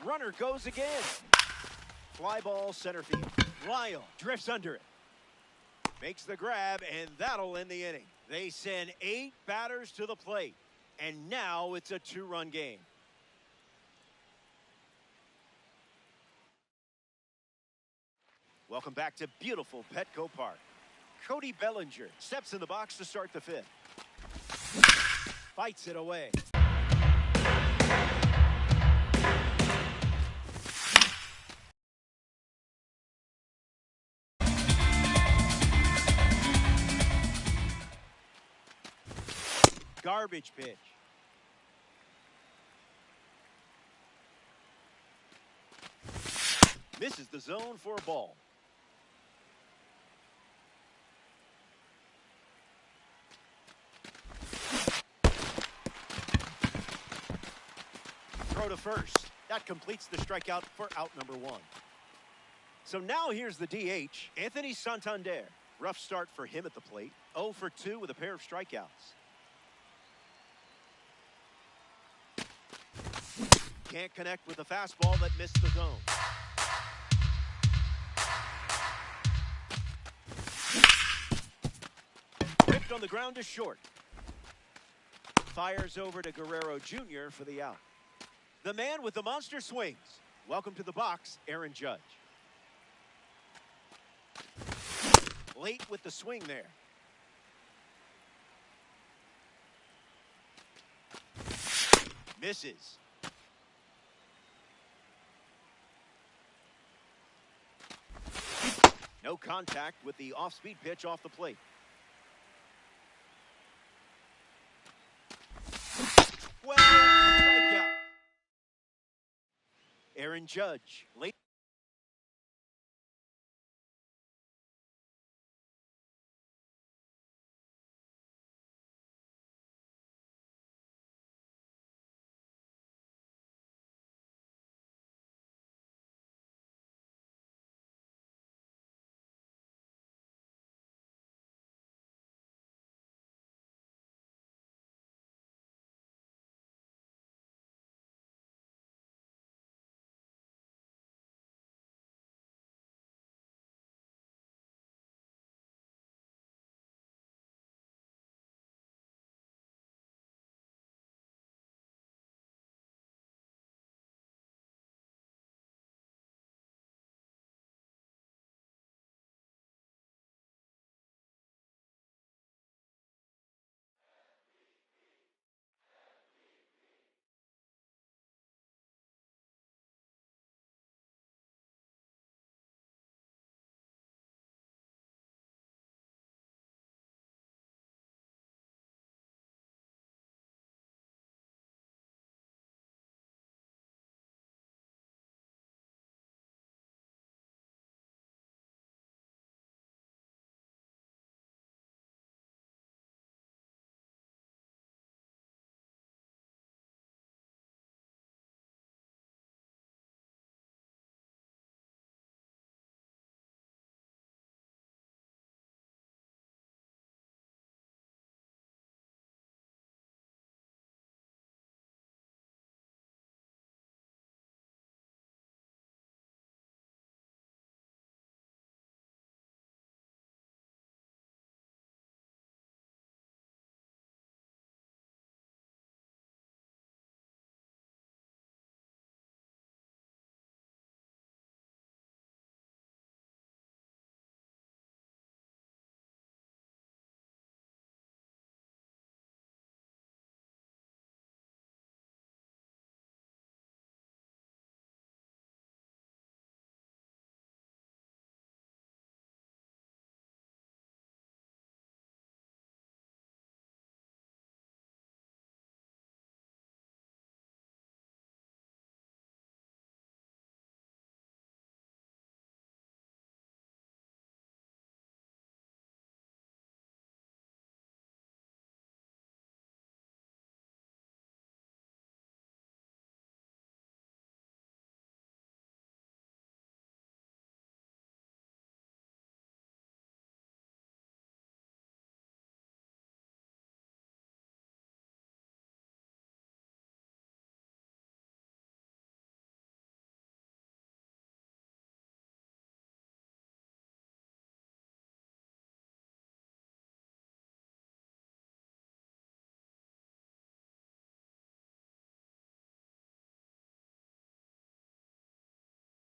Runner goes again. Fly ball center field. Lyle drifts under it. Makes the grab, and that'll end the inning. They send 8 batters to the plate, and now it's a 2-run game. Welcome back to beautiful Petco Park. Cody Bellinger steps in the box to start the 5th. Fights it away. Garbage pitch. Misses the zone for a ball. Throw to first. That completes the strikeout for out number 1. So now here's the DH, Anthony Santander. Rough start for him at the plate. 0 for 2 with a pair of strikeouts. Can't connect with the fastball that missed the zone. Ripped on the ground to short. Fires over to Guerrero Jr. for the out. The man with the monster swings. Welcome to the box, Aaron Judge. Late with the swing there. Misses. No contact with the off-speed pitch off the plate. Well, strikeout. Aaron Judge, late.